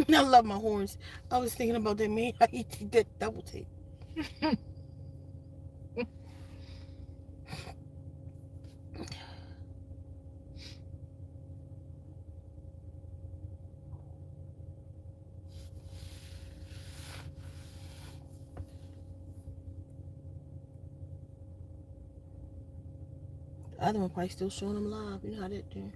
I love my horns. I was thinking about that man. I eat that double take. The other one probably still showing them live. You know how that do.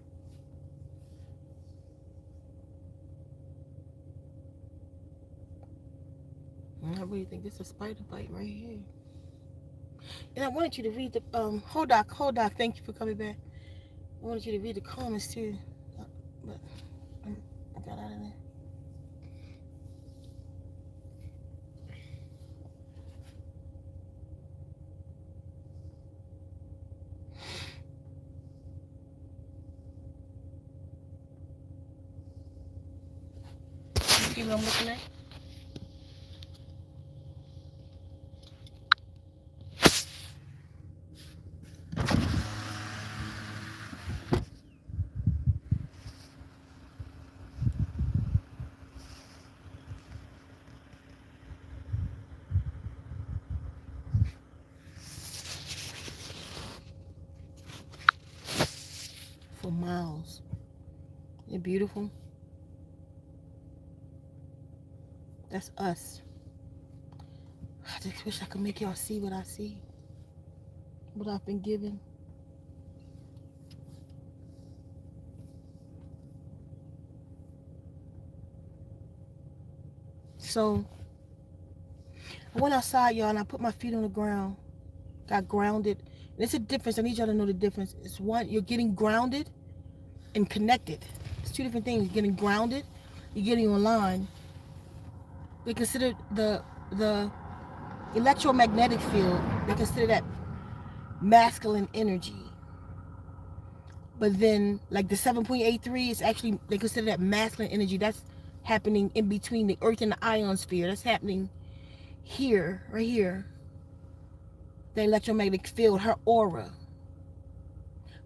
I really think this is a spider bite right here. And I wanted you to read the hold doc, thank you for coming back. I wanted you to read the comments too. But I got out of there. You see what I'm looking at? For miles. They're beautiful. That's us. I just wish I could make y'all see what I see. What I've been given. So I went outside, y'all, and I put my feet on the ground. Got grounded. And it's a difference. I need y'all to know the difference. It's one, you're getting grounded and connected. It's two different things. You're getting grounded, you're getting online. They consider the electromagnetic field, they consider that masculine energy. But then like the 7.83 is actually, they consider that masculine energy. That's happening in between the earth and the ionosphere. That's happening here, right here. The electromagnetic field, her aura.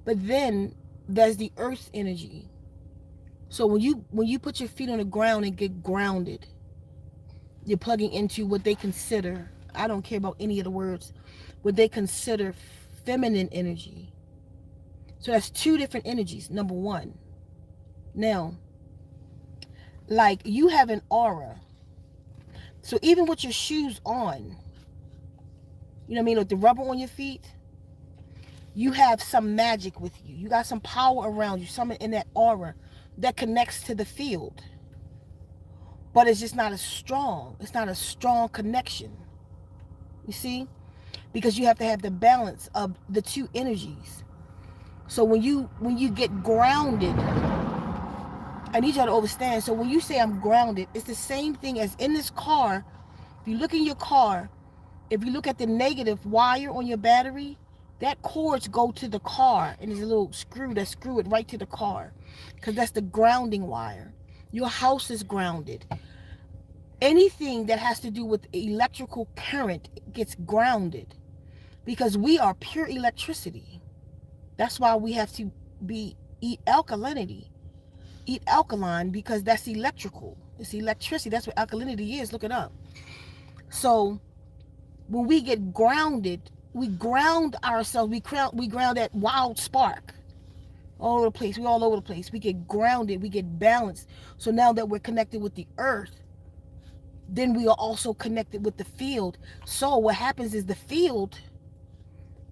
But then there's the earth energy. So when you put your feet on the ground and get grounded, you're plugging into what they consider, I don't care about any of the words, what they consider feminine energy. So that's two different energies, number one. Now, like you have an aura. So even with your shoes on, you know what I mean, with the rubber on your feet, you have some magic with you. You got some power around you, something in that aura that connects to the field. But it's just not as strong. It's not a strong connection. You see? Because you have to have the balance of the two energies. So when you get grounded, I need y'all to understand. So when you say I'm grounded, it's the same thing as in this car. If you look in your car, if you look at the negative wire on your battery, that cords go to the car, and there's a little screw that screw it right to the car, because that's the grounding wire. Your house is grounded. Anything that has to do with electrical current gets grounded, because we are pure electricity. That's why we have to eat alkalinity. Eat alkaline, because that's electrical. It's electricity. That's what alkalinity is. Look it up. So when we get grounded, we ground ourselves. We ground that wild spark all over the place. We all over the place. We get grounded. We get balanced. So now that we're connected with the earth, then we are also connected with the field. So what happens is the field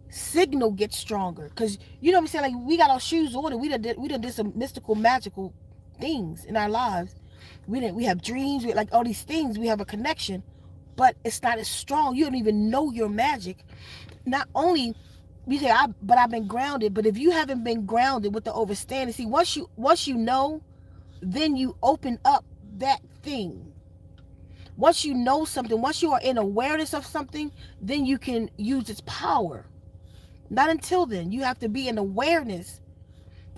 signal gets stronger, because you know what I'm saying, like we got our shoes on and we done did some mystical, magical things in our lives. We have dreams, we like all these things, we have a connection, but it's not as strong. You don't even know your magic. Not only you say but I've been grounded, but if you haven't been grounded with the overstanding, see, once you know, then you open up that thing. Once you know something, once you are in awareness of something, then you can use its power. Not until then. You have to be in awareness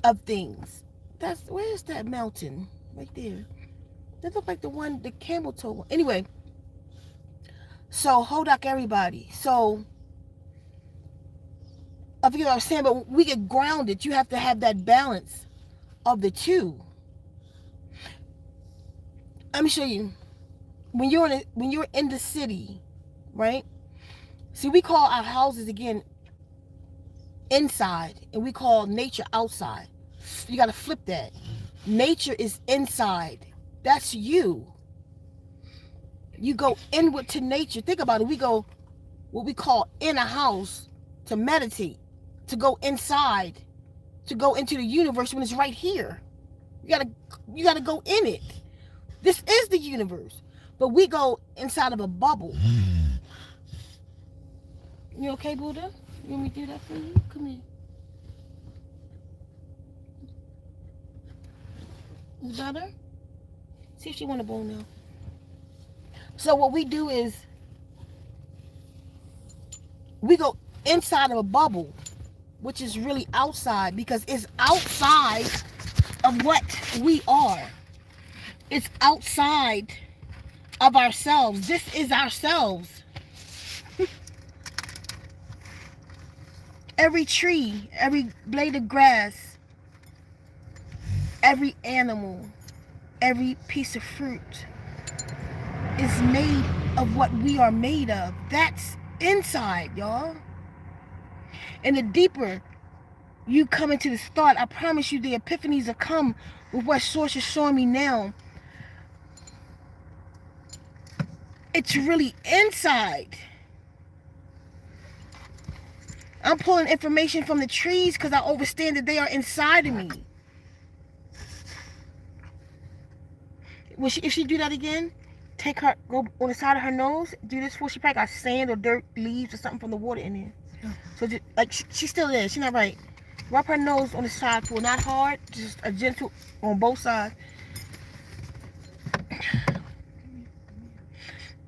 of things. Where's that mountain? Right there. That looked like the one, the camel toe one. Anyway, so hold up, everybody. So I forget what I was saying, but we get grounded. You have to have that balance of the two. Let me show you. When you're in the city, right? See, we call our houses again inside, and we call nature outside. You got to flip that. Nature is inside. That's you. You go inward to nature. Think about it. We go what we call in a house to meditate, to go inside, to go into the universe when it's right here. You gotta go in it. This is the universe. But we go inside of a bubble. You okay, Buddha? You want me to do that for you? Come here. Is it better? See if she want a bowl now. So what we do is we go inside of a bubble, which is really outside, because it's outside of what we are. It's outside of ourselves. This is ourselves. Every tree, every blade of grass, every animal, every piece of fruit is made of what we are made of. That's inside, y'all. And the deeper you come into this thought, I promise you the epiphanies will come with what Source is showing me now. It's really inside. I'm pulling information from the trees because I understand that they are inside of me. If she do that again, go on the side of her nose, do this before she probably got sand or dirt, leaves or something from the water in there. So just, like she's still there, she's not right. Rub her nose on the side pool, not hard, just a gentle on both sides.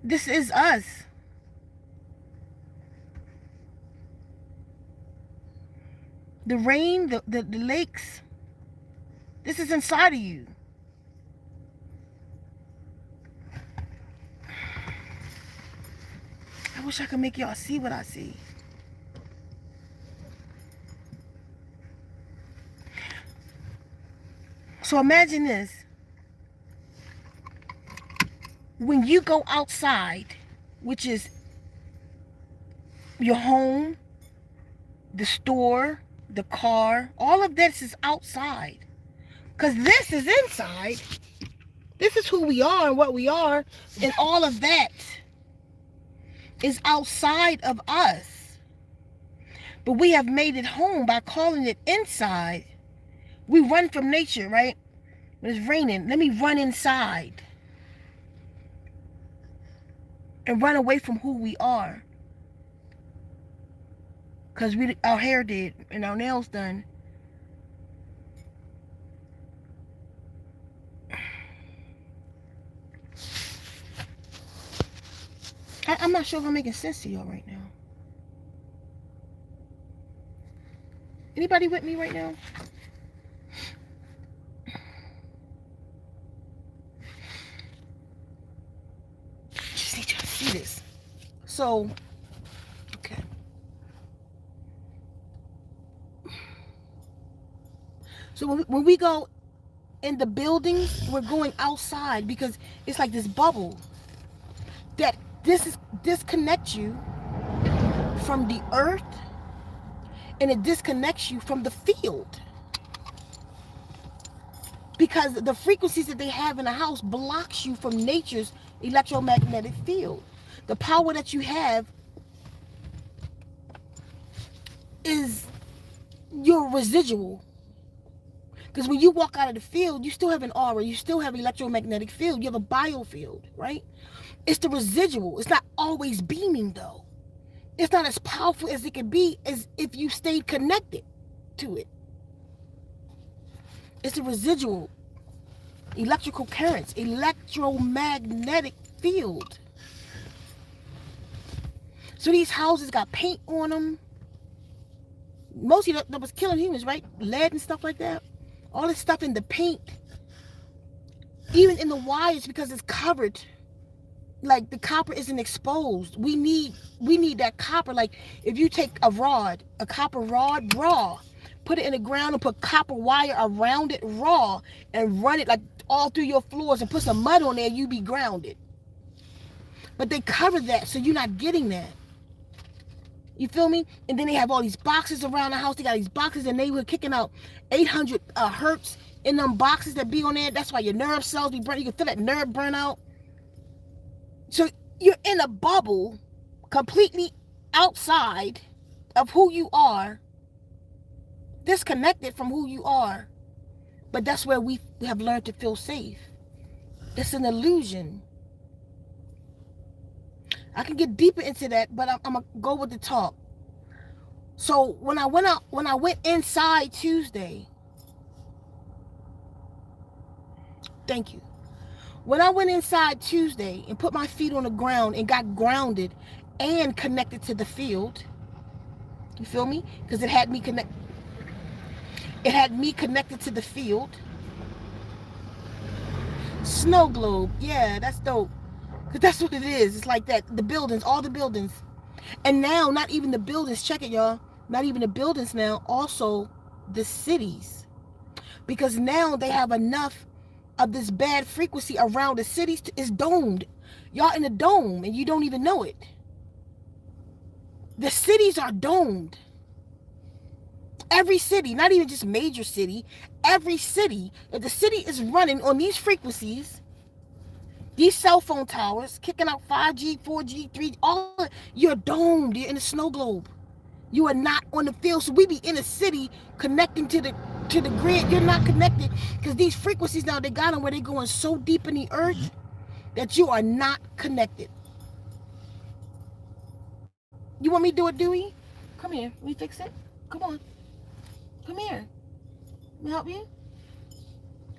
This is us. The rain, the lakes, this is inside of you. I wish I could make y'all see what I see. So imagine this. When you go outside, which is your home, the store, the car, all of this is outside. Because this is inside. This is who we are and what we are. And all of that is outside of us. But we have made it home by calling it inside. We run from nature, right? When it's raining, let me run inside. And run away from who we are. Because our hair did and our nails done. I'm not sure if I'm making sense to y'all right now. Anybody with me right now? Just need you to see this. So, okay. So when we go in the buildings, we're going outside because it's like this bubble that disconnects you from the earth, and it disconnects you from the field, because the frequencies that they have in a house blocks you from nature's electromagnetic field. The power that you have is your residual. Because when you walk out of the field, you still have an aura, you still have electromagnetic field, you have a biofield, right? It's the residual. It's not always beaming though. It's not as powerful as it could be as if you stayed connected to it. It's the residual electrical currents, electromagnetic field. So these houses got paint on them. Mostly that was killing humans, right? Lead and stuff like that. All this stuff in the paint, even in the wires, because it's covered. Like the copper isn't exposed. We need that copper. Like if you take a copper rod raw, put it in the ground and put copper wire around it raw and run it like all through your floors and put some mud on there, you be grounded. But they cover that so you're not getting that. You feel me? And then they have all these boxes around the house. They got these boxes and they were kicking out 800 hertz in them boxes that be on there. That's why your nerve cells be burning. You can feel that nerve burnout. So you're in a bubble completely outside of who you are, disconnected from who you are. But that's where we have learned to feel safe. It's an illusion. I can get deeper into that, but I'm gonna go with the talk. So when I went inside Tuesday, thank you. When I went inside Tuesday and put my feet on the ground and got grounded and connected to the field, you feel me? Because it had me connected to the field. Snow globe, yeah, that's dope. Because that's what it is. It's like that. The buildings, all the buildings. And now, not even the buildings, check it, y'all. Not even the buildings now, also the cities. Because now they have enough of this bad frequency around the cities. It's domed. Y'all in a dome and you don't even know it. The cities are domed. Every city, not even just major city, every city, if the city is running on these frequencies, these cell phone towers, kicking out 5G, 4G, 3G, all you're domed. You're in a snow globe. You are not on the field. So we be in a city connecting to the grid. You're not connected because these frequencies now, they got them where they're going so deep in the earth that you are not connected. You want me to do it, Dewey? Come here. Let me fix it. Come on. Come here. Let me help you.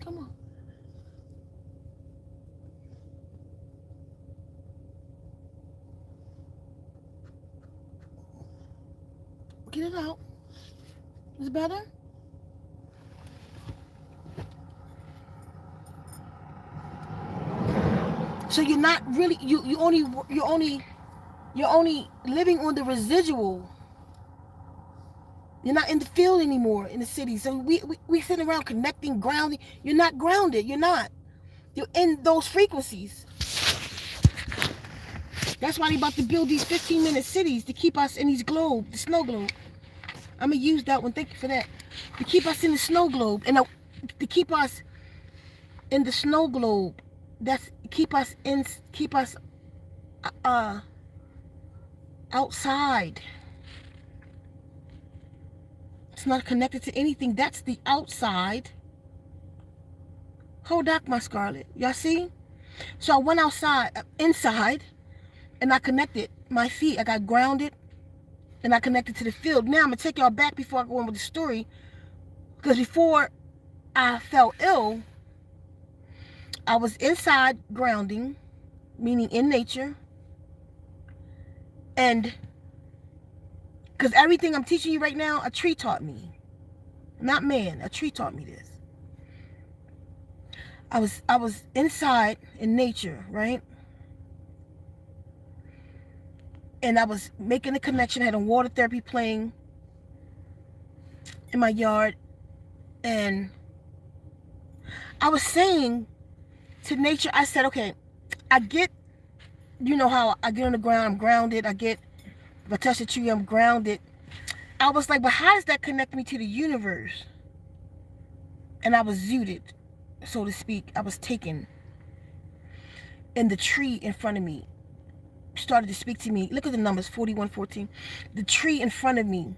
Come on. Get it out. Is it better? So you're not really you're only living on the residual. You're not in the field anymore in the city. So we sitting around connecting, grounding. You're not grounded. You're not. You're in those frequencies. That's why they about to build these 15-minute cities to keep us in these globe, the snow globe. I'm gonna use that one. Thank you for that. To keep us in the snow globe and to keep us in the snow globe. That's keep us outside. It's not connected to anything. That's the outside. Hold up, my Scarlet. Y'all see? So I went inside, and I connected my feet. I got grounded, and I connected to the field. Now I'm gonna take y'all back before I go on with the story, because before I fell ill, I was inside grounding, meaning in nature, and because everything I'm teaching you right now, a tree taught me. Not man, a tree taught me this. I was inside in nature, right? And I was making a connection. I had a water therapy playing in my yard. And I was saying to nature, I said, okay, I get, you know how I get on the ground, I'm grounded. If I touch a tree, I'm grounded. I was like, but how does that connect me to the universe? And I was zooted, so to speak. I was taken. And the tree in front of me started to speak to me. Look at the numbers, 4114. The tree in front of me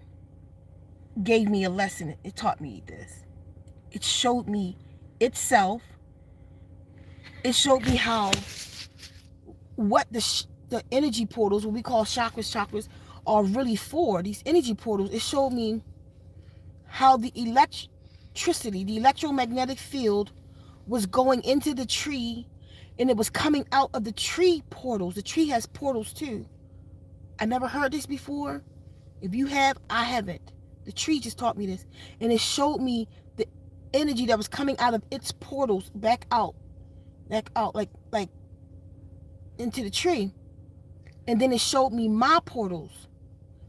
gave me a lesson. It taught me this. It showed me itself. It showed me what the energy portals, what we call chakras, are really for. These energy portals, it showed me how the electricity, the electromagnetic field was going into the tree, and it was coming out of the tree portals. The tree has portals too. I never heard this before. If you have, I haven't. The tree just taught me this. And it showed me the energy that was coming out of its portals back out, like into the tree. And then it showed me my portals.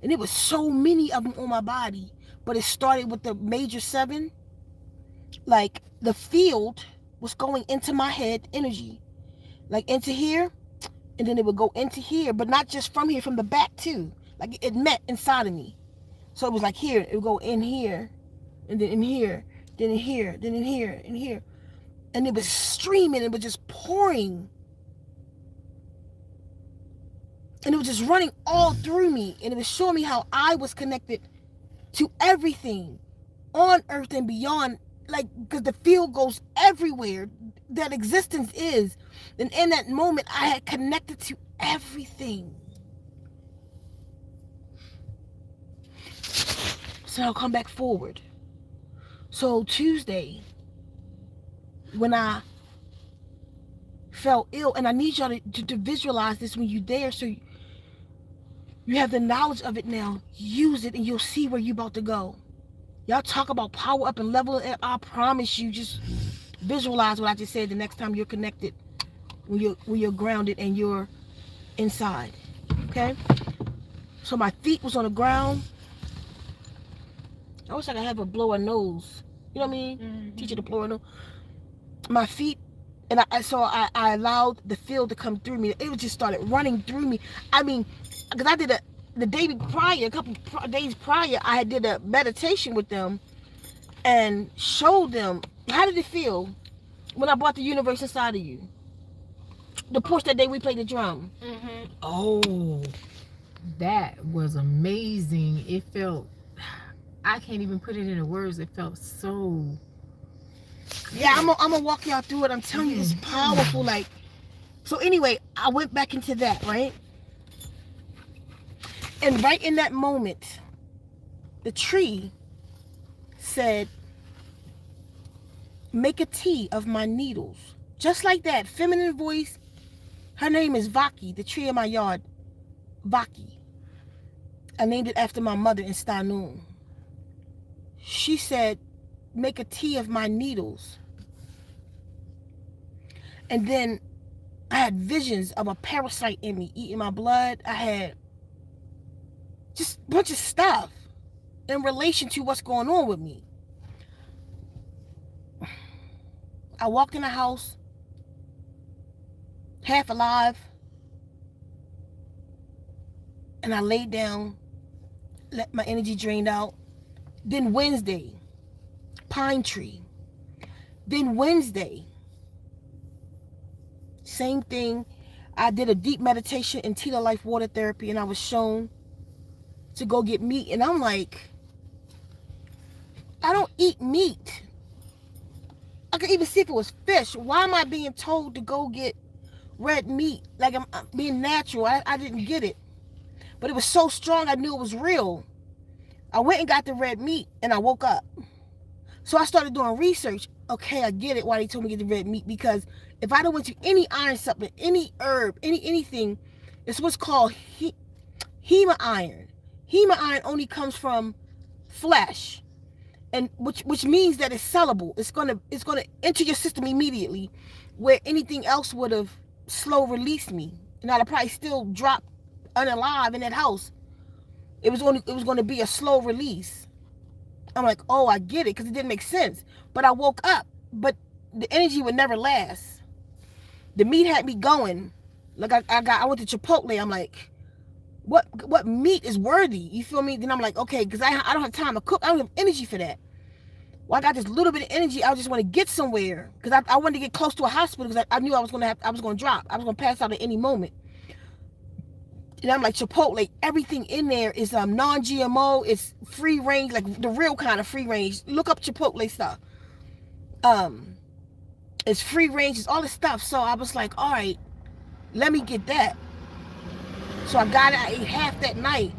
And it was so many of them on my body, but it started with the major 7. Like the field was going into my head energy, like into here, and then it would go into here, but not just from here, from the back too. Like it met inside of me. So it was like here, it would go in here, and then in here, then in here, then in here, and here. And it was streaming, it was just pouring. And it was just running all through me. And it was showing me how I was connected to everything on earth and beyond. Like, because the field goes everywhere that existence is. And in that moment, I had connected to everything. So I'll come back forward. So Tuesday, when I felt ill, and I need y'all to visualize this when you're there, so you have the knowledge of it now. Use it, and you'll see where you're about to go. Y'all talk about power up and level up. I promise you, just visualize what I just said the next time you're connected, when you're grounded and you're inside. Okay? So my feet was on the ground. I wish I could have a blower nose. You know what I mean? Mm-hmm. Teach you to blow a nose. My feet, and I allowed the field to come through me. It just started running through me. I mean, because I did the day prior, a couple days prior, I did a meditation with them and showed them, how did it feel when I brought the universe inside of you? The porch that day we played the drum. Mm-hmm. Oh, that was amazing. It felt, I can't even put it into words. It felt so good. Yeah, I'm gonna walk y'all through it. I'm telling you, it's powerful. Like, so anyway, I went back into that, right? And right in that moment, the tree said, make a tea of my needles. Just like that, feminine voice. Her name is Vaki, the tree in my yard. Vaki. I named it after my mother in Stanoon. She said, make a tea of my needles. And then I had visions of a parasite in me eating my blood. I had just a bunch of stuff in relation to what's going on with me. I walked in the house, half alive, and I laid down, let my energy drain out. Then Wednesday, pine tree. Then Wednesday, same thing. I did a deep meditation in Tita Life water therapy, and I was shown to go get meat. And I'm like, I don't eat meat. I could even see if it was fish. Why am I being told to go get red meat? Like I'm being natural. I didn't get it. But it was so strong, I knew it was real. I went and got the red meat, and I woke up. So I started doing research. Okay, I get it why they told me to get the red meat, because if I don't went to any iron supplement, any herb, anything, it's what's called hema iron. Hema iron only comes from flesh, and which means that it's sellable. It's gonna enter your system immediately, where anything else would have slow released me, and I'd probably still drop unalive in that house. It was going to be a slow release. I'm like, oh, I get it, because it didn't make sense. But I woke up, but the energy would never last. The meat had me going. Like I went to Chipotle. I'm like, what meat is worthy? You feel me? Then I'm like, okay, because I don't have time to cook. I don't have energy for that. Well, I got this little bit of energy. I just want to get somewhere, because I wanted to get close to a hospital, because I knew I was going to drop. I was going to pass out at any moment. And I'm like, Chipotle, everything in there is non-GMO. It's free range, like the real kind of free range. Look up Chipotle stuff. It's free range. It's all this stuff. So I was like, all right, let me get that. So I got it. I ate half that night,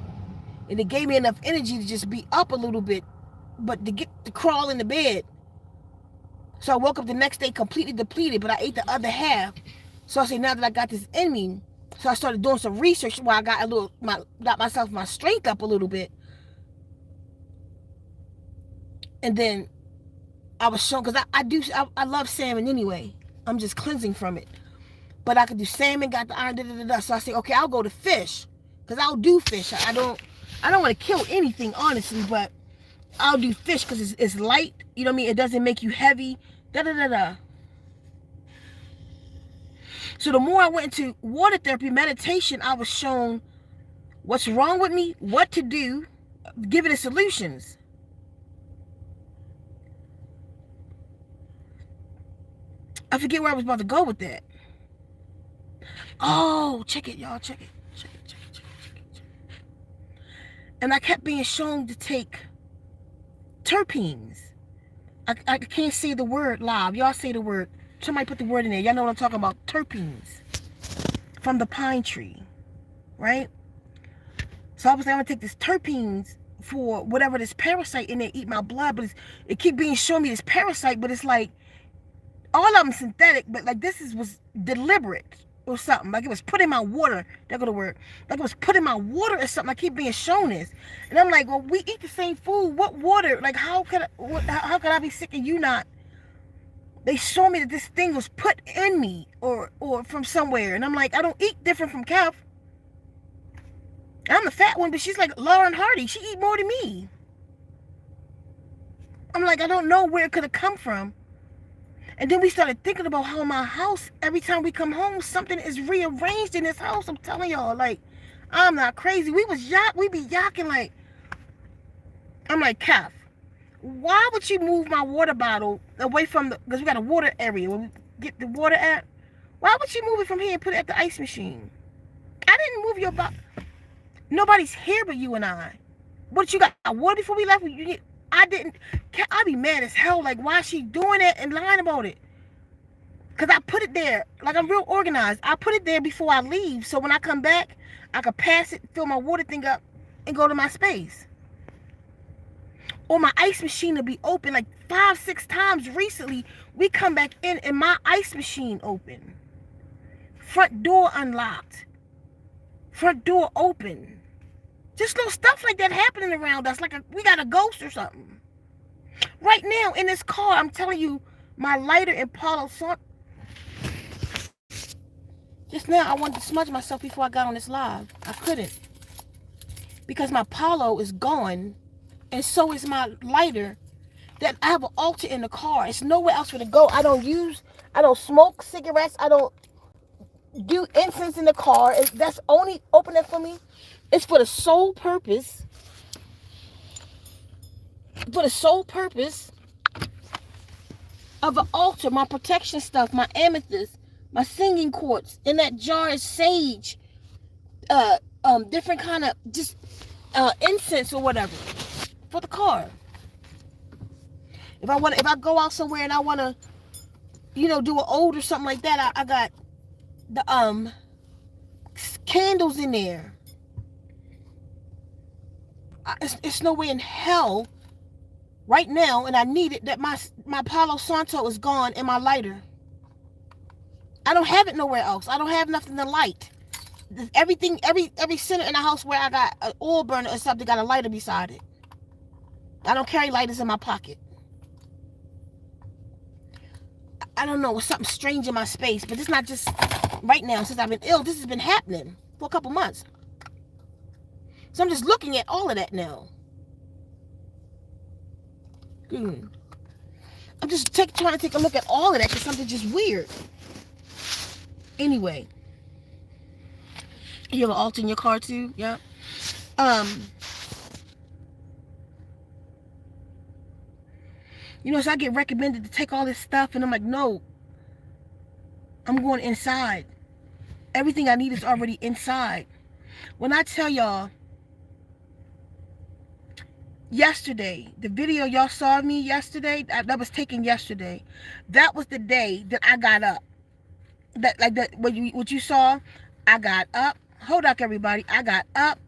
and it gave me enough energy to just be up a little bit, but to crawl in the bed. So I woke up the next day completely depleted, but I ate the other half. So I said, now that I got this in me, so I started doing some research while I got myself my strength up a little bit. And then I was shown, because I love salmon anyway. I'm just cleansing from it. But I could do salmon, got the iron, So I said, okay, I'll go to fish, because I'll do fish. I don't want to kill anything, honestly, but I'll do fish because it's light. You know what I mean? It doesn't make you heavy. Da-da-da-da. So the more I went into water therapy, meditation, I was shown what's wrong with me, what to do, giving it solutions. I forget where I was about to go with that. Oh, check it, y'all. Check it. Check it, check it, check it, check it, check it. And I kept being shown to take terpenes. I can't say the word live. Y'all say the word. Somebody put the word in there. Y'all know what I'm talking about. Terpenes. From the pine tree. Right? So I was like, I'm going to take this terpenes for whatever this parasite in there eat my blood. But it keep being showing me this parasite. But it's like, all of them synthetic. But like this was deliberate or something. Like it was put in my water. That go to work. Like it was put in my water or something. I keep being shown this. And I'm like, well, we eat the same food. What water? Like how could I be sick and you not? They show me that this thing was put in me or from somewhere. And I'm like, I don't eat different from Kev. I'm the fat one, but she's like Lauren Hardy. She eat more than me. I'm like, I don't know where it could have come from. And then we started thinking about how my house, every time we come home, something is rearranged in this house. I'm telling y'all, like, I'm not crazy. We be yakking like, I'm like, Kev, why would you move my water bottle away from because we got a water area where we get the water at. Why would you move it from here and put it at the ice machine? I didn't move your bottle. Nobody's here but you and I. What, you got water before we left? I didn't. I'd be mad as hell. Like, why is she doing that and lying about it? Because I put it there. Like, I'm real organized. I put it there before I leave. So when I come back, I could pass it, fill my water thing up, and go to my space. Or my ice machine will be open like 5-6 times recently. We come back in and my ice machine open. Front door unlocked. Front door open. Just little stuff like that happening around us. Like we got a ghost or something. Right now in this car, I'm telling you, my lighter and Palo Santo. Just now, I wanted to smudge myself before I got on this live. I couldn't. Because my Palo is gone. And so is my lighter. That I have an altar in the car. It's nowhere else for it to go. I don't smoke cigarettes. I don't do incense in the car. That's only opening for me. It's for the sole purpose. For the sole purpose of an altar. My protection stuff. My amethyst. My singing quartz. In that jar is sage. Different kind of just incense or whatever. For the car. If I go out somewhere and I want to, do an ode or something like that, I got the candles in there. It's no way in hell right now, and I need it, that my Palo Santo is gone and my lighter. I don't have it nowhere else. I don't have nothing to light. Everything, every center in the house where I got an oil burner or something got a lighter beside it. I don't carry lighters in my pocket. I don't know, it's something strange in my space, but it's not just right now. Since I've been ill, this has been happening for a couple months. So I'm just looking at all of that now. I'm just trying to take a look at all of that because something's just weird. Anyway. You have an altar in your car too? Yeah. So I get recommended to take all this stuff, and I'm like, no. I'm going inside. Everything I need is already inside. When I tell y'all, yesterday, the video y'all saw of me yesterday, that was taken yesterday. That was the day that I got up. What you saw, I got up. Hold up, everybody. I got up.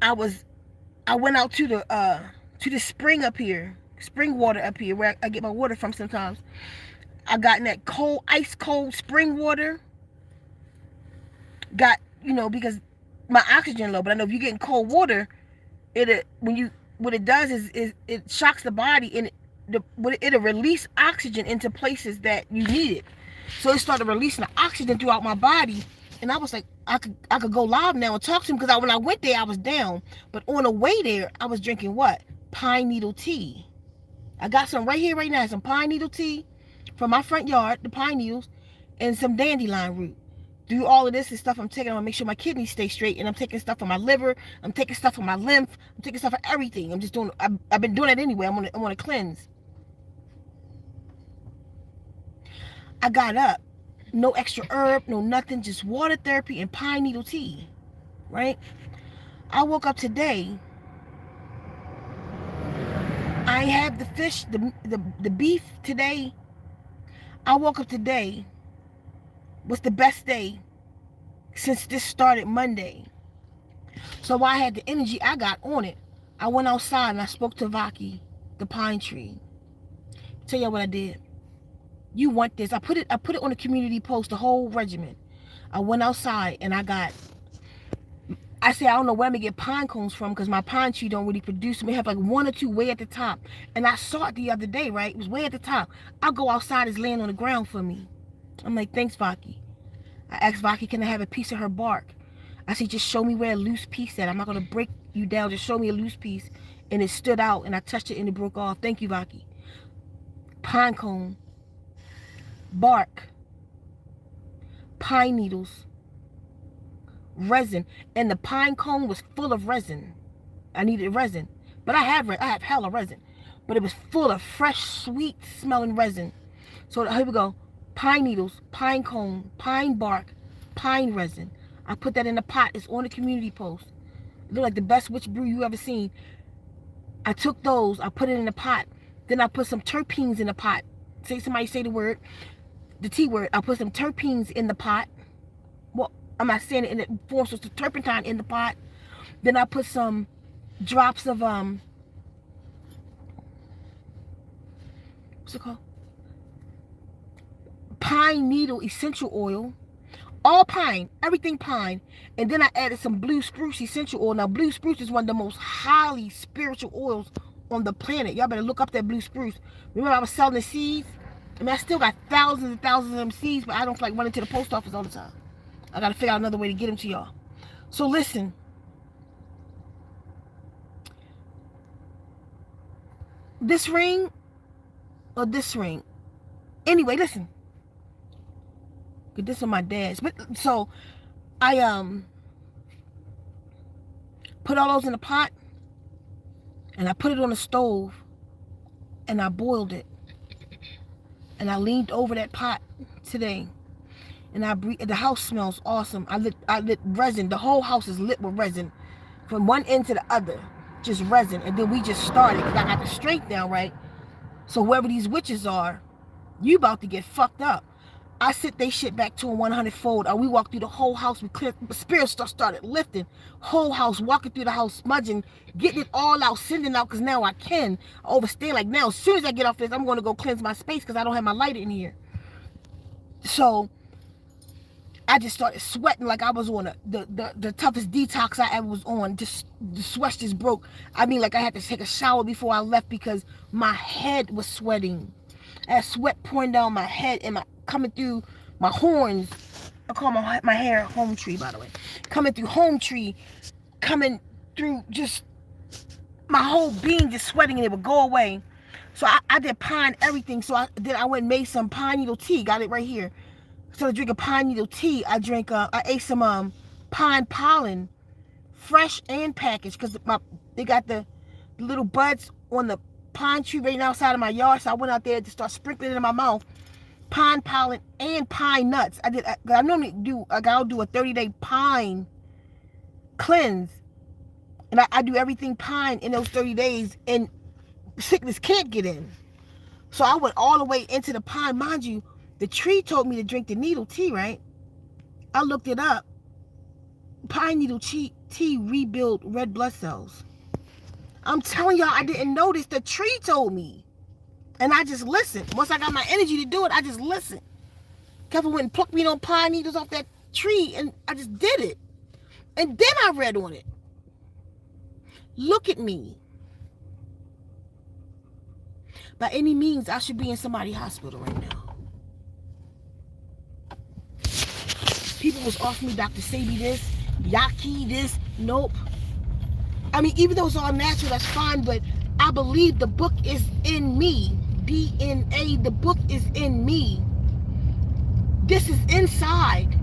I went out to the spring up here. Spring water up here where I get my water from sometimes. I got in that ice cold spring water. Got, because my oxygen low, but I know if you're getting cold water, what it does is it shocks the body and it'll release oxygen into places that you need it. So it started releasing the oxygen throughout my body, and I was like, I could go live now and talk to him, because when I went there I was down. But on the way there I was drinking what? Pine needle tea. I got some right here right now. Some pine needle tea from my front yard, the pine needles, and some dandelion root. Do all of this and stuff I'm taking. I want to make sure my kidneys stay straight, and I'm taking stuff for my liver. I'm taking stuff for my lymph. I'm taking stuff for everything. I'm just doing. I've been doing it anyway. I want to cleanse. I got up, no extra herb, no nothing, just water therapy and pine needle tea. Right? I woke up today. I have the fish, the beef today. I woke up today. Was the best day since this started Monday. So while I had the energy I got on it, I went outside and I spoke to Vaki, the pine tree. Tell y'all what I did. You want this? I put it on the community post, the whole regimen. I went outside and I said, I don't know where I'm gonna get pine cones from, because my pine tree don't really produce them. They have like 1 or 2 way at the top. And I saw it the other day, right? It was way at the top. I go outside, it's laying on the ground for me. I'm like, thanks, Vaki. I asked Vaki, can I have a piece of her bark? I said, just show me where a loose piece at. I'm not gonna break you down. Just show me a loose piece. And it stood out, and I touched it and it broke off. Thank you, Vaki. Pine cone, bark, pine needles, resin, and the pine cone was full of resin. I needed resin, but I have hella resin, but it was full of fresh, sweet smelling resin. So here we go: pine needles, pine cone, pine bark, pine resin. I put that in a pot. It's on the community post. It looked like the best witch brew you ever seen. I took those, I put it in a pot. Then I put some terpenes in the pot. Somebody say the word, the T word. I put some terpenes in the pot. Well, I'm not saying it in the form, so it's the turpentine in the pot. Then I put some drops of what's it called? Pine needle essential oil. All pine, everything pine. And then I added some blue spruce essential oil. Now, blue spruce is one of the most highly spiritual oils on the planet. Y'all better look up that blue spruce. Remember I was selling the seeds? I mean, I still got thousands and thousands of them seeds, but I don't feel like running to the post office all the time. I got to figure out another way to get them to y'all. So listen. This ring or this ring? Anyway, listen. This is my dad's. But so I put all those in a pot, and I put it on the stove, and I boiled it, and I leaned over that pot today, and I breathe. The house smells awesome. I lit resin. The whole house is lit with resin, from one end to the other, just resin. And then we just started, because I got the strength down, right? So whoever these witches are, you about to get fucked up. I sit they shit back to a 100-fold. We walked through the whole house. We cleared. The spirit started lifting. Whole house, walking through the house, smudging, getting it all out, sending out, because now I can. I overstand. Like now, as soon as I get off this, I'm going to go cleanse my space, because I don't have my light in here. So I just started sweating like I was on the toughest detox I ever was on. Just the sweat just broke. I mean, like I had to take a shower before I left, because my head was sweating. I had sweat pouring down my head and coming through my horns. I call my hair home tree, by the way. Coming through home tree, coming through just my whole being just sweating, and it would go away. So I did pine everything. So I went and made some pine needle tea. Got it right here. So I drink a pine needle tea. I ate some pine pollen, fresh and packaged, because they got the little buds on the pine tree right outside of my yard. So I went out there to start sprinkling it in my mouth. Pine pollen and pine nuts. I normally do. I'll do a 30-day pine cleanse, and I do everything pine in those 30 days, and sickness can't get in. So I went all the way into the pine. Mind you, the tree told me to drink the needle tea, right? I looked it up. Pine needle tea rebuild red blood cells. I'm telling y'all, I didn't know this. The tree told me. And I just listened. Once I got my energy to do it, I just listened. Kevin went and plucked me on pine needles off that tree, and I just did it. And then I read on it. Look at me. By any means, I should be in somebody's hospital right now. people was offering me Dr. Sabi this, Yaki this. Nope. I mean, even though it's all natural, that's fine, but I believe the book is in me. DNA, the book is in me. This is inside.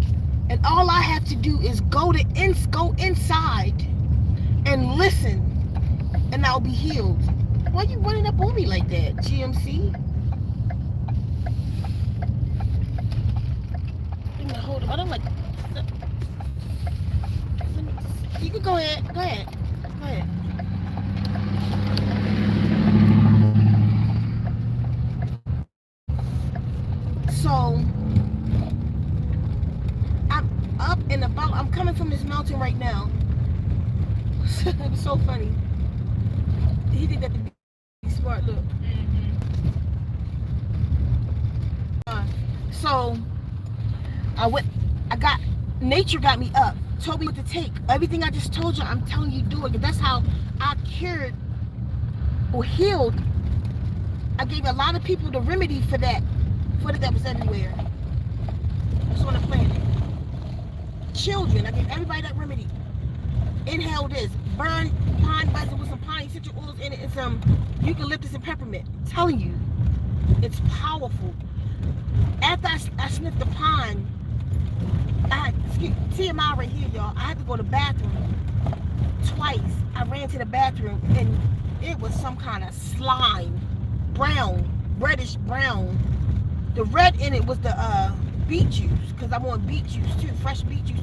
And all I have to do is go inside and listen, and I'll be healed. Why are you running up on me like that, GMC? Hold on, I don't like. You can go ahead. Go ahead. Go ahead. So I'm up and about. I'm coming from this mountain right now. It's so funny. He did that to be smart. Look. So nature got me up, told me what to take. Everything I just told you, I'm telling you, do it. That's how I cured or healed. I gave a lot of people the remedy for that was everywhere. It's on the planet. Children, I gave everybody that remedy. Inhale this, burn pine resin with some pine essential oils in it and some eucalyptus and peppermint. I'm telling you, it's powerful. After I sniffed the pine, TMI right here, y'all. I had to go to the bathroom twice. I ran to the bathroom and it was some kind of slime, brown, reddish brown. The red in it was the beet juice, because I want beet juice too, fresh beet juice.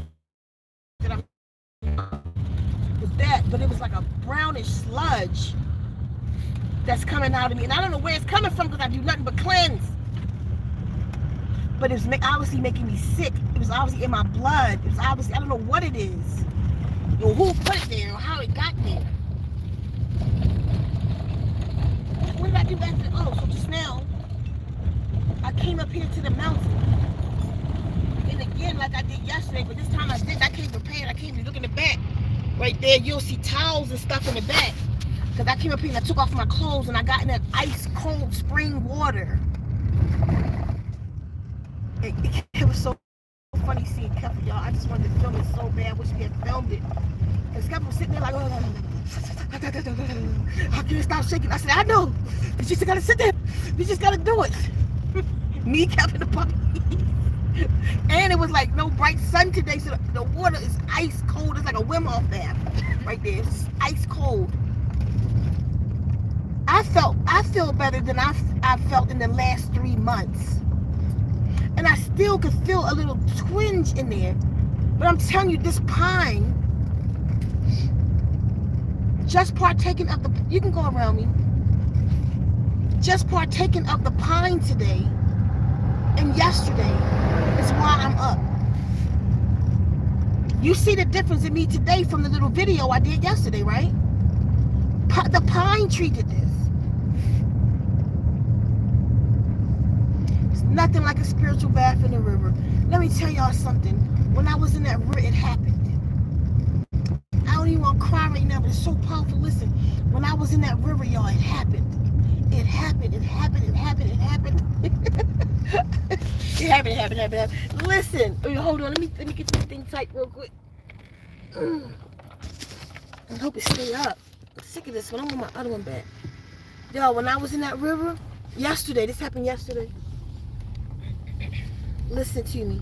That was that, but it was like a brownish sludge that's coming out of me, and I don't know where it's coming from because I do nothing but cleanse. But it was obviously making me sick. It was obviously in my blood. It was obviously, I don't know what it is, or who put it there, or how it got there. What did I do after? Oh, so just now, I came up here to the mountain. And again, like I did yesterday, but this time I came prepared. I came to look in the back. Right there, you'll see towels and stuff in the back. Because I came up here and I took off my clothes and I got in that ice cold spring water. It was so funny seeing Keffa, y'all. I just wanted to film it so bad. I wish we had filmed it. And Keffa was sitting there like, I can't stop shaking. I said, I know. You just gotta sit there. You just gotta do it. Me, Keffa, and the puppy. And it was like no bright sun today, so the water is ice cold. It's like a Wim Hof bath right there. It's ice cold. I feel better than I felt in the last 3 months. And I still could feel a little twinge in there. But I'm telling you, this pine, just partaking of the, you can go around me, just partaking of the pine today and yesterday is why I'm up. You see the difference in me today from the little video I did yesterday, right? The pine tree did this. It's nothing like a spiritual bath in the river. Let me tell y'all something. When I was in that river, it happened. I don't even want to cry right now, but it's so powerful. Listen, when I was in that river, y'all, it happened. It happened, it happened, it happened, it happened. It happened. Listen, hold on, let me get this thing tight real quick. I hope it stay up. I'm sick of this one. I want my other one back. Yo, when I was in that river, yesterday, this happened yesterday. Listen to me.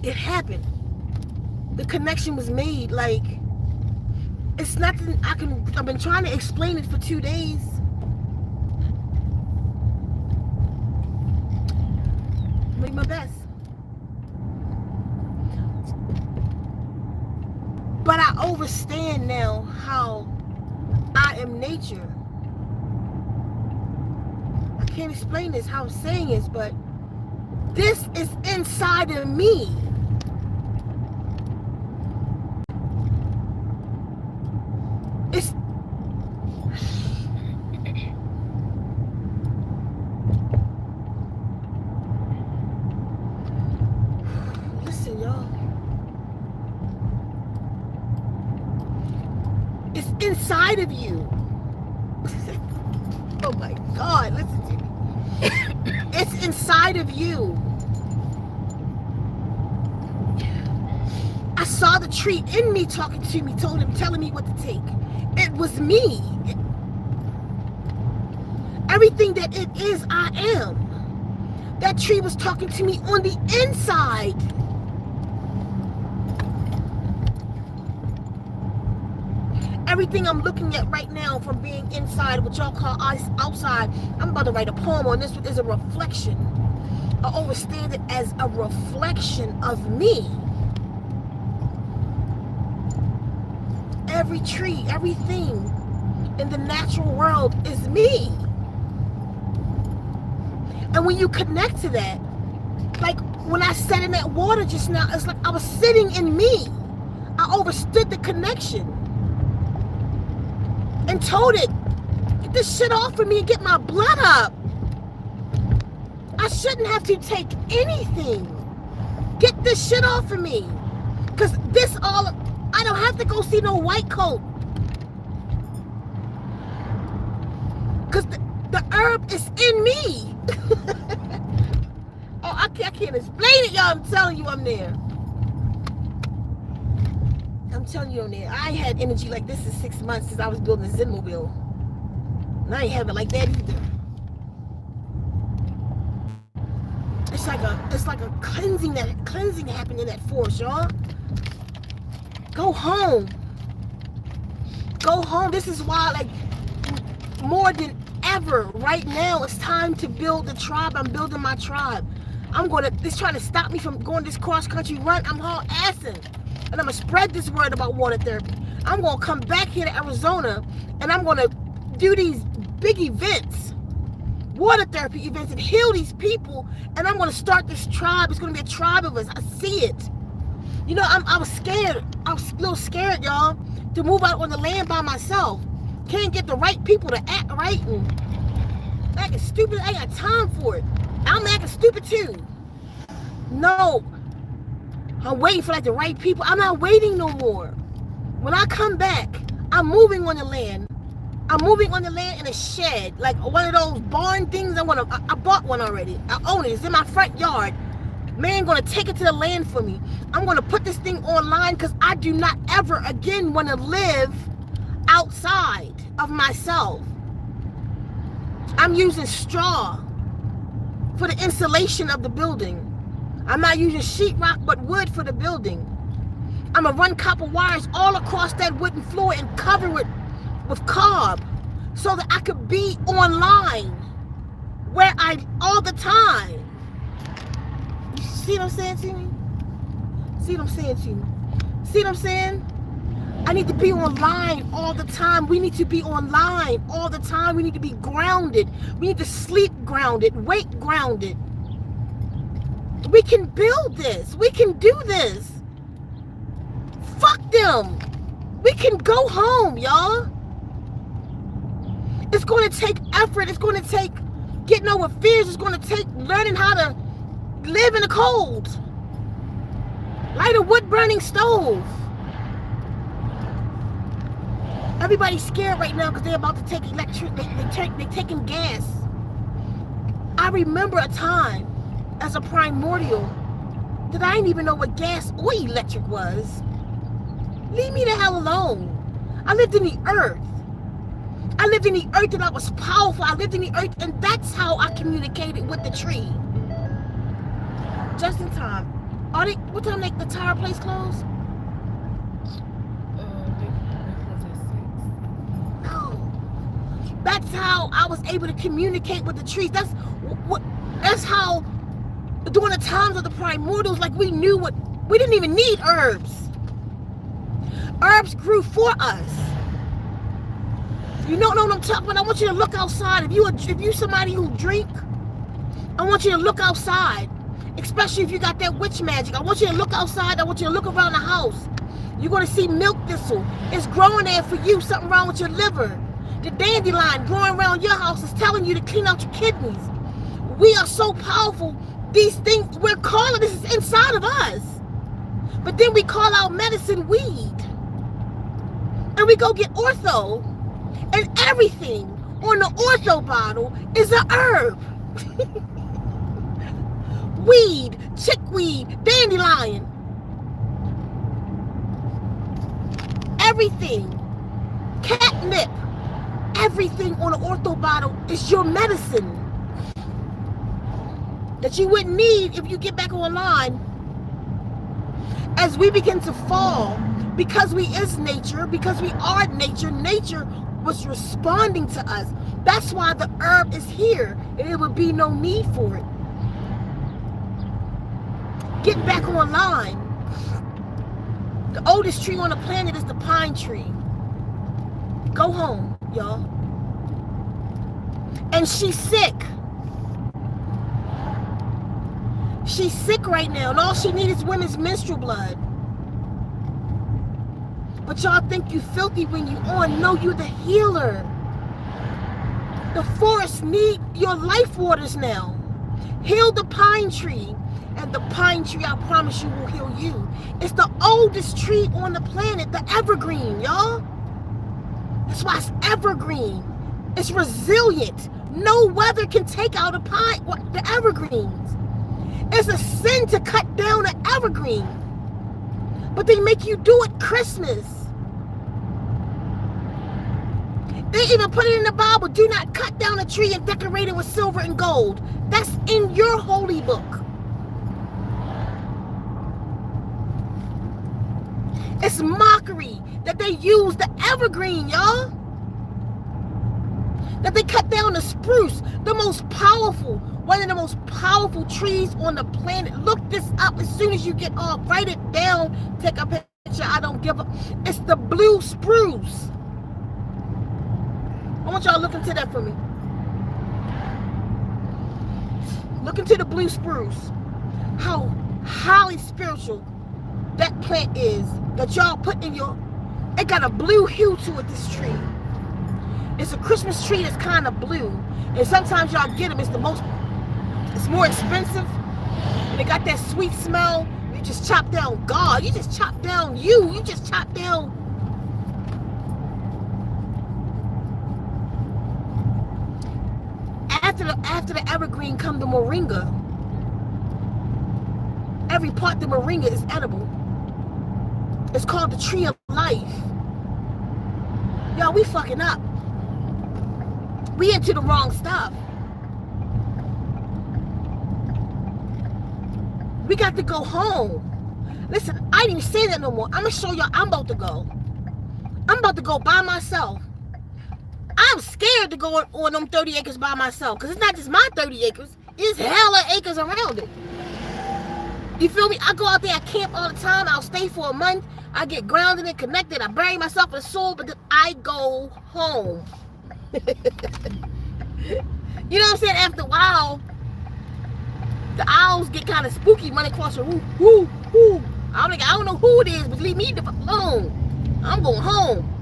It happened. The connection was made. Like, it's nothing I've been trying to explain it for 2 days. Make my best. But I understand now how I am nature. I can't explain this, how I'm saying this, but this is inside of me. It's listen, y'all. It's inside of you. Oh my God, listen to me. It's inside of you. I saw the tree in me talking to me, telling me what to take. It was me. Everything that it is, I am. That tree was talking to me on the inside. Everything I'm looking at right now from being inside, what y'all call outside, I'm about to write a poem on this one, is a reflection. I understand it as a reflection of me. Every tree, everything in the natural world is me. And when you connect to that, like when I sat in that water just now, it's like I was sitting in me. I understood the connection and told it, get this shit off of me and get my blood up. I shouldn't have to take anything. Get this shit off of me. Because this all, I don't have to go see no white coat. Because the herb is in me. Oh, I can't explain it, y'all. I'm telling you I'm there. I'm telling you I'm there. I ain't had energy like this in 6 months since I was building a Zenmobile. And I ain't have it like that either. It's like a cleansing happened in that forest, y'all. Go home. Go home. This is why, like, more than ever, right now, it's time to build the tribe. I'm building my tribe. It's trying to stop me from going this cross-country run. I'm haul assing. And I'm going to spread this word about water therapy. I'm going to come back here to Arizona, and I'm going to do these big events, water therapy events, and heal these people. And I'm going to start this tribe. It's going to be a tribe of us. I see it. You know, I was scared. I was a little scared, y'all, to move out on the land by myself. Can't get the right people to act right, and acting stupid. I ain't got time for it. I'm acting stupid too. No, I'm waiting for like the right people. I'm not waiting no more. When I come back, I'm moving on the land. I'm moving on the land in a shed, like one of those barn things. I bought one already. I own it. It's in my front yard. Man, gonna take it to the land for me. I'm gonna put this thing online because I do not ever again want to live outside of myself. I'm using straw for the insulation of the building. I'm not using sheetrock but wood for the building. I'm gonna run copper wires all across that wooden floor and cover it with cob so that I could be online where all the time. You see what I'm saying to me? See what I'm saying to you? See what I'm saying? I need to be online all the time. We need to be online all the time. We need to be grounded. We need to sleep grounded, wake grounded. We can build this. We can do this. Fuck them. We can go home, y'all. It's going to take effort. It's going to take getting over fears. It's going to take learning how to live in the cold. Light a wood-burning stove. Everybody's scared right now because they're about to take electric. They're taking gas. I remember a time as a primordial that I didn't even know what gas or electric was. Leave me the hell alone. I lived in the earth. I lived in the earth and I was powerful. I lived in the earth, and that's how I communicated with the tree. Just in time. What time the tire place close? That's how I was able to communicate with the trees. That's how, during the times of the primordials, like we didn't even need herbs. Herbs grew for us. You don't know what I'm talking about? I want you to look outside. If you somebody who drink, I want you to look outside. Especially if you got that witch magic. I want you to look outside. I want you to look around the house. You're going to see milk thistle. It's growing there for you. Something wrong with your liver. The dandelion growing around your house is telling you to clean out your kidneys. We are so powerful. These things, we're calling this is inside of us. But then we call our medicine weed. And we go get ortho. And everything on the ortho bottle is a herb. Weed, chickweed, dandelion. Everything. Catnip. Everything on an ortho bottle is your medicine that you wouldn't need if you get back online. As we begin to fall, because we is nature, because we are nature, nature was responding to us. That's why the herb is here, and it would be no need for it. Get back online. The oldest tree on the planet is the pine tree. Go home, y'all. And she's sick. She's sick right now, and all she needs is women's menstrual blood. But y'all think you filthy when you on. No, you're the healer. The forest need your life waters now. Heal the pine tree, and the pine tree, I promise you, will heal you. It's the oldest tree on the planet, the evergreen, y'all. That's why it's evergreen. It's resilient. No weather can take out the evergreens. It's a sin to cut down an evergreen. But they make you do it Christmas. They even put it in the Bible. Do not cut down a tree and decorate it with silver and gold. That's in your holy book. It's mockery that they use the evergreen, y'all. That they cut down the spruce, the most powerful, one of the most powerful trees on the planet. Look this up as soon as you get off. Write it down. Take a picture. I don't give a. It's the blue spruce. I want y'all to look into that for me. Look into the blue spruce. How highly spiritual that plant is that y'all put in your. It got a blue hue to it, this tree. It's a Christmas tree that's kind of blue. And sometimes y'all get them. It's more expensive. And it got that sweet smell. You just chop down God. You just chop down you. You just chop down. After the evergreen come the moringa. Every part of the moringa is edible. It's called the tree of life. Y'all, we fucking up. We into the wrong stuff. We got to go home. Listen, I didn't even say that no more. I'm going to show y'all I'm about to go. I'm about to go by myself. I'm scared to go on them 30 acres by myself. Because it's not just my 30 acres. It's hella acres around it. You feel me? I go out there, I camp all the time. I'll stay for a month. I get grounded and connected. I bury myself in the soul. But then I go home. You know what I'm saying? After a while, the owls get kind of spooky running across the roof. Woo, woo. I'm like, I don't know who it is, but leave me the fuck alone. I'm going home.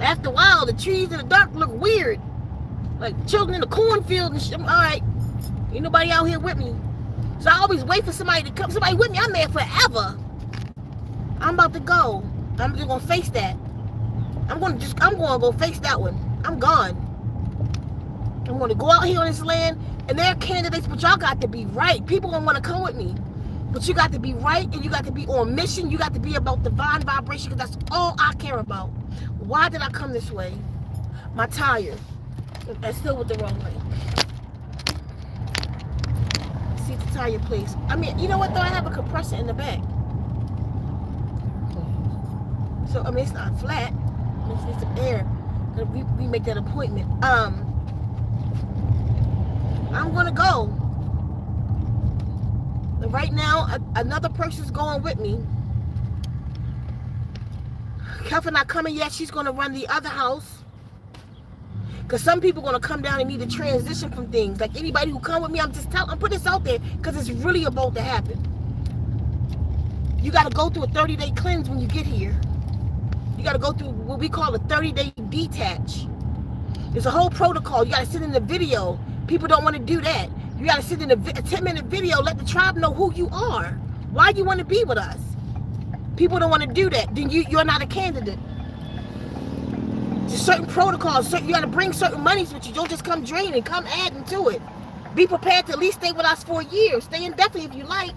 After a while, the trees in the dark look weird. Like children in the cornfield and shit. All right, ain't nobody out here with me. So I always wait for somebody to come. Somebody with me. I'm there forever. I'm about to go. I'm just gonna face that. I'm gonna go face that one. I'm gone. I'm gonna go out here on this land, and they're candidates, but y'all got to be right. People don't want to come with me, but you got to be right, and you got to be on mission. You got to be about divine vibration, because that's all I care about. Why did I come this way? My tire. I still went the wrong way. See the tire place. I mean, you know what though? I have a compressor in the back. So I mean, it's not flat. It needs some air. We make that appointment. I'm gonna go. Right now, another person's going with me. Kelfa not coming yet. She's gonna run the other house. Cause some people gonna come down and need to transition from things. Like anybody who come with me, I'm putting this out there because it's really about to happen. You gotta go through a 30-day cleanse when you get here. You gotta go through what we call a 30-day detach. There's a whole protocol. You gotta sit in the video. People don't want to do that. You gotta sit in a 10-minute video, let the tribe know who you are. Why you want to be with us. People don't want to do that. Then you're not a candidate. Just certain protocols. You got to bring certain monies with you. Don't just come draining. Come adding to it. Be prepared to at least stay with us for a year. Stay indefinitely if you like.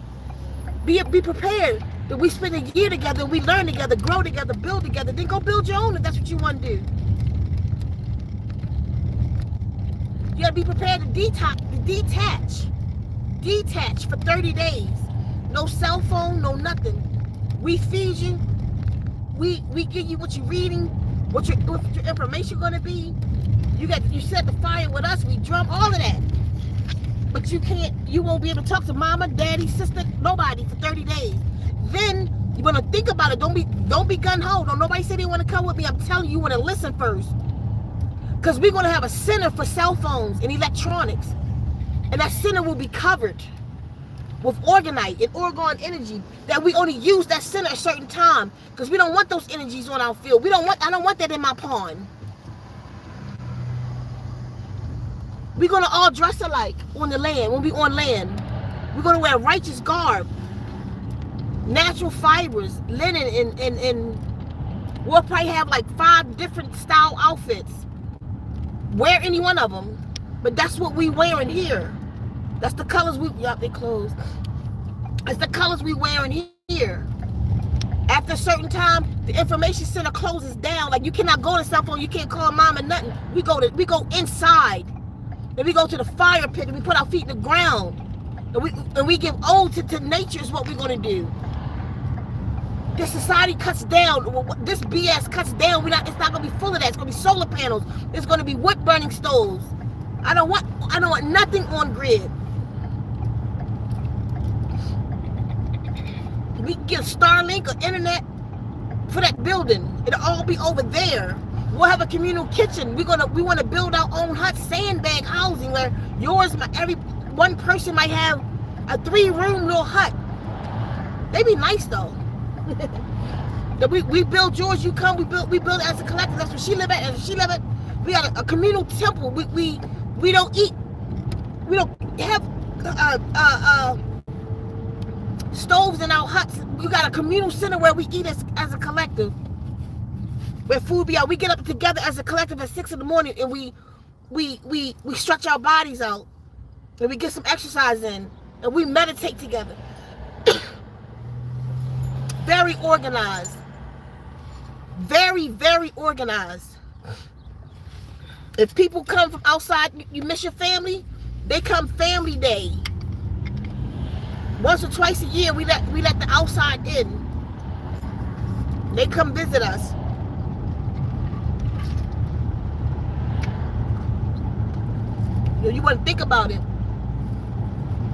Be prepared that we spend a year together, we learn together, grow together, build together. Then go build your own if that's what you want to do. You got to be prepared to detach for 30 days. No cell phone, no nothing. We feed you. We give you what you're reading, what your information going to be. You set the fire with us. We drum all of that. But you won't be able to talk to mama, daddy, sister, nobody for 30 days. Then you want to think about it. Don't be gun-ho. Don't nobody say they want to come with me. I'm telling you, you want to listen first. Because we're going to have a center for cell phones and electronics. And that center will be covered with orgonite and orgone energy, that we only use that center at a certain time. Because we don't want those energies on our field. I don't want that in my pond. We're going to all dress alike on the land, when we on land. We're going to wear righteous garb, natural fibers, linen, and we'll probably have like 5 different style outfits. Wear any one of them. But that's what we wearing here. That's the colors they closed. That's the colors we wearing here. After a certain time, the information center closes down. Like, you cannot go to cell phone, you can't call mom or nothing. We go inside. And we go to the fire pit and we put our feet in the ground. And we give ode to nature is what we're going to do. This society cuts down. This BS cuts down. It's not going to be full of that. It's going to be solar panels. It's going to be wood burning stoves. I don't want nothing on grid. We can get Starlink or internet for that building. It'll all be over there. We'll have a communal kitchen. We want to build our own hut, sandbag housing, where every one person might have a 3-room little hut. They be nice though. we build yours, you come. We build as a collective. That's where she live at. As she live at. We got a communal temple. We don't eat. We don't have stoves in our huts. We got a communal center where we eat as a collective. Where food be out. We get up together as a collective at 6 in the morning and we stretch our bodies out. And we get some exercise in. And we meditate together. Very organized. Very, very organized. If people come from outside, you miss your family, they come family day. Once or twice a year, we let the outside in. They come visit us. You want to think about it.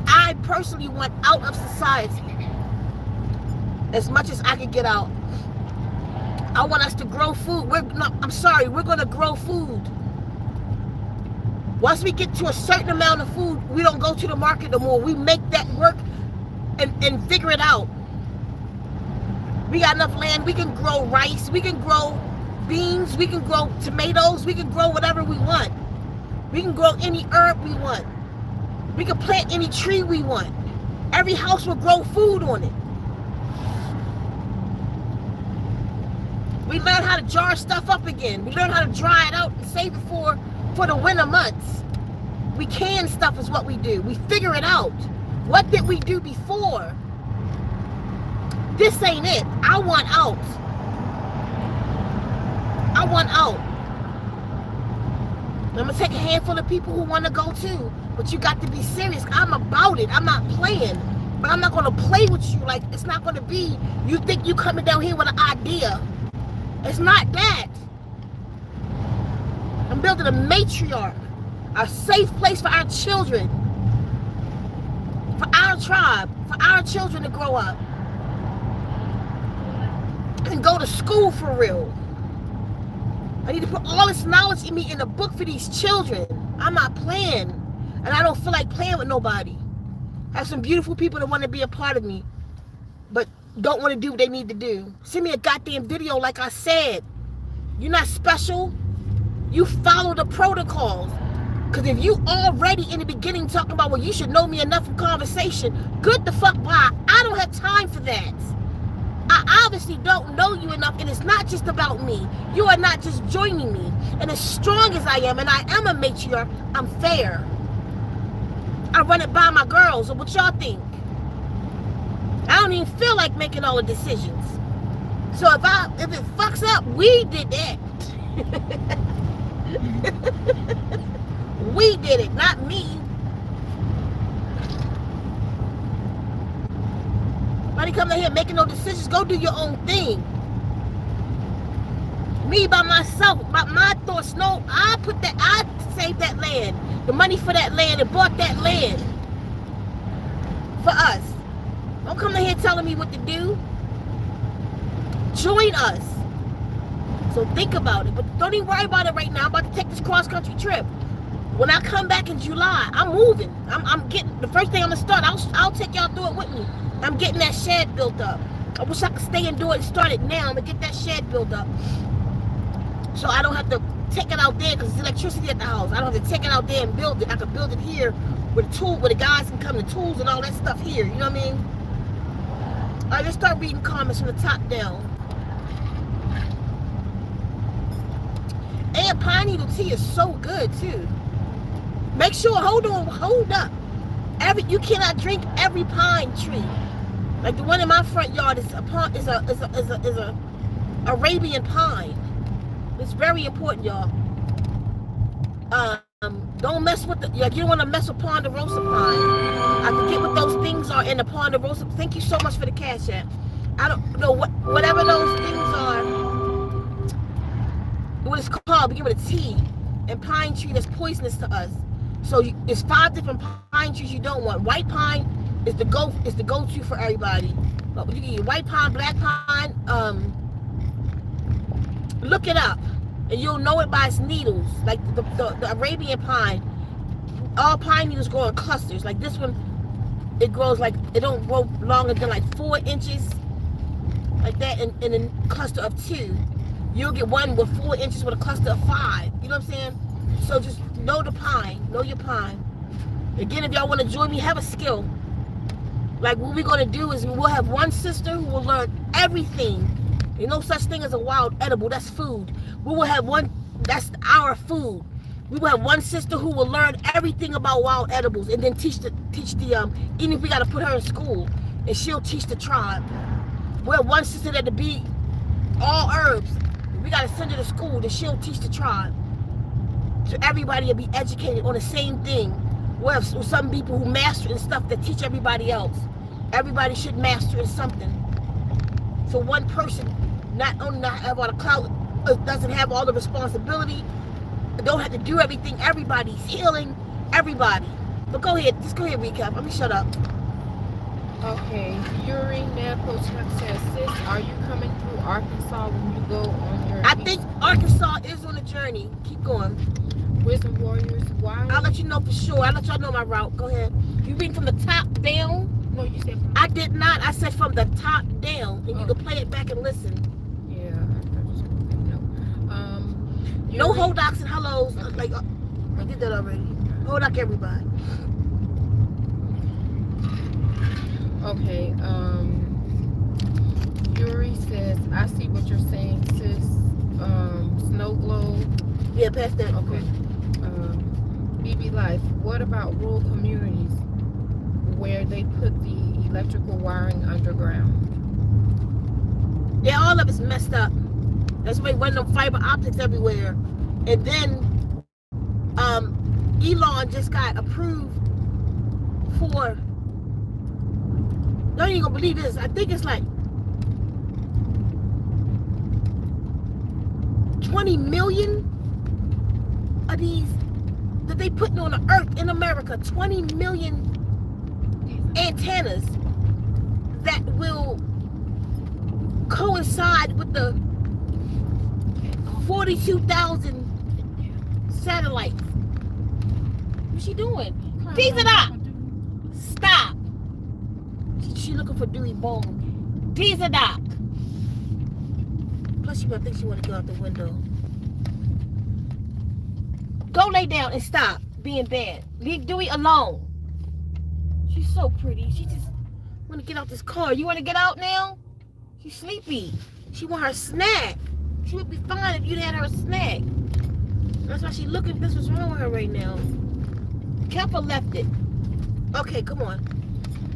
I personally want out of society as much as I can get out. I want us to grow food. We're going to grow food. Once we get to a certain amount of food, we don't go to the market no more. We make that work and figure it out. We got enough land. We can grow rice. We can grow beans. We can grow tomatoes. We can grow whatever we want. We can grow any herb we want. We can plant any tree we want. Every house will grow food on it. We learn how to jar stuff up again. We learn how to dry it out and save it for the winter months. We can stuff is what we do. We figure it out. What did we do before? This ain't it. I want out. I want out. I'm going to take a handful of people who want to go too. But you got to be serious. I'm about it. I'm not playing. But I'm not going to play with you. Like, it's not going to be, you think you coming down here with an idea. It's not that. I'm building a matriarch. A safe place for our children. For our tribe. For our children to grow up. And go to school for real. I need to put all this knowledge in me in the book for these children. I'm not playing. And I don't feel like playing with nobody. I have some beautiful people that want to be a part of me. But don't want to do what they need to do. Send me a goddamn video like I said. You're not special. You follow the protocols. Because if you already in the beginning talking about, well, you should know me enough for conversation, good the fuck bye. I don't have time for that. I obviously don't know you enough, and it's not just about me. You are not just joining me. And as strong as I am, and I am a matriarch, I'm fair. I run it by my girls. So what y'all think? I don't even feel like making all the decisions. So if it fucks up, we did that. We did it, not me. Nobody come in here making no decisions. Go do your own thing. Me by myself, my thoughts. No, I saved that land, the money for that land, and bought that land for us. Don't come in here telling me what to do. Join us. So think about it, but don't even worry about it right now. I'm about to take this cross-country trip. When I come back in July, I'm moving. I'm getting, the first thing I'm gonna start, I'll take y'all through it with me. I'm getting that shed built up. I wish I could stay and do it and start it now. I'm gonna get that shed built up. So I don't have to take it out there because there's electricity at the house. I don't have to take it out there and build it. I can build it here with a tool, where the guys can come, the tools and all that stuff here. You know what I mean? All right, let's start reading comments from the top down. And pine needle tea is so good too. Make sure, hold up. You cannot drink every pine tree. Like the one in my front yard is a Arabian pine. It's very important, y'all. Don't mess with you don't want to mess with ponderosa pine. I forget what those things are in the ponderosa. Thank you so much for the Cashapp. I don't know whatever those things are. What it's called, we give it a T. And pine tree that's poisonous to us. So it's 5 different pine trees you don't want. White pine is the go-to for everybody. But you can get white pine, black pine. Look it up, and you'll know it by its needles. Like the Arabian pine, all pine needles grow in clusters. Like this one, it grows like, it don't grow longer than like 4 inches, like that, in a cluster of 2. You'll get one with 4 inches with a cluster of 5. You know what I'm saying? So just know the pine. Know your pine. Again, if y'all want to join me, have a skill. Like what we're going to do is we'll have one sister who will learn everything. There's no such thing as a wild edible. That's food. We will have one, that's our food. We will have one sister who will learn everything about wild edibles and then teach the even if we got to put her in school, and she'll teach the tribe. We'll have one sister that'll be all herbs. We got to send her to school, then she'll teach the tribe. So everybody will be educated on the same thing. We'll have some people who master in stuff that teach everybody else. Everybody should master in something. So one person not only not have all the clout, doesn't have all the responsibility, don't have to do everything. Everybody's healing everybody. But go ahead, just go ahead, recap. Let me shut up. Okay, Yuri Medical Check says, sis, are you coming through Arkansas when you go on your... I think Arkansas is on a journey. Keep going. Wisdom Warriors, why? I'll let you know for sure. I'll let y'all know my route. Go ahead. You read from the top down? No, you said from... I did not. I said from the top down. And you can play it back and listen. Yeah, I just no. No holdocks and hellos. Okay. Like, I did that already. Holdock everybody. Okay, Yuri says, I see what you're saying, sis. Snow globe. Yeah, pass that. Okay. BB Life, what about rural communities where they put the electrical wiring underground? Yeah, all of it's messed up. That's why we them fiber optics everywhere. And then Elon just got approved for, y'all ain't gonna believe this, I think it's like 20 million of these that they putting on the earth in America. 20 million antennas that will coincide with the 42,000 satellites. What's she doing? Piece it up. Stop. She looking for Dewey Bone. Piece it up. Plus she gonna think she wanna go out the window. Go lay down and stop being bad. Leave Dewey alone. She's so pretty. She just wanna get out this car. You wanna get out now? She's sleepy. She want her snack. She would be fine if you'd had her snack. That's why she looking. This what's wrong with her right now. Kappa left it. Okay, come on.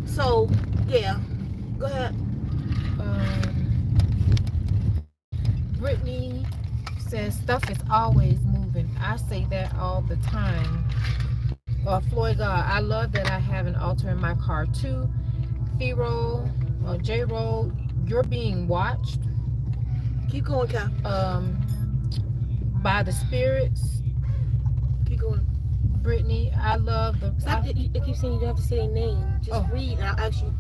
So, yeah. Go ahead. Brittany says stuff is always moving. I say that all the time. Floyd God, I love that I have an altar in my car too. Firo, J-Roll, you're being watched. Keep going, Cap. By the spirits. Keep going. Brittany, I love the... Stop. They keep saying you don't have to say their name. Just read and I'll ask you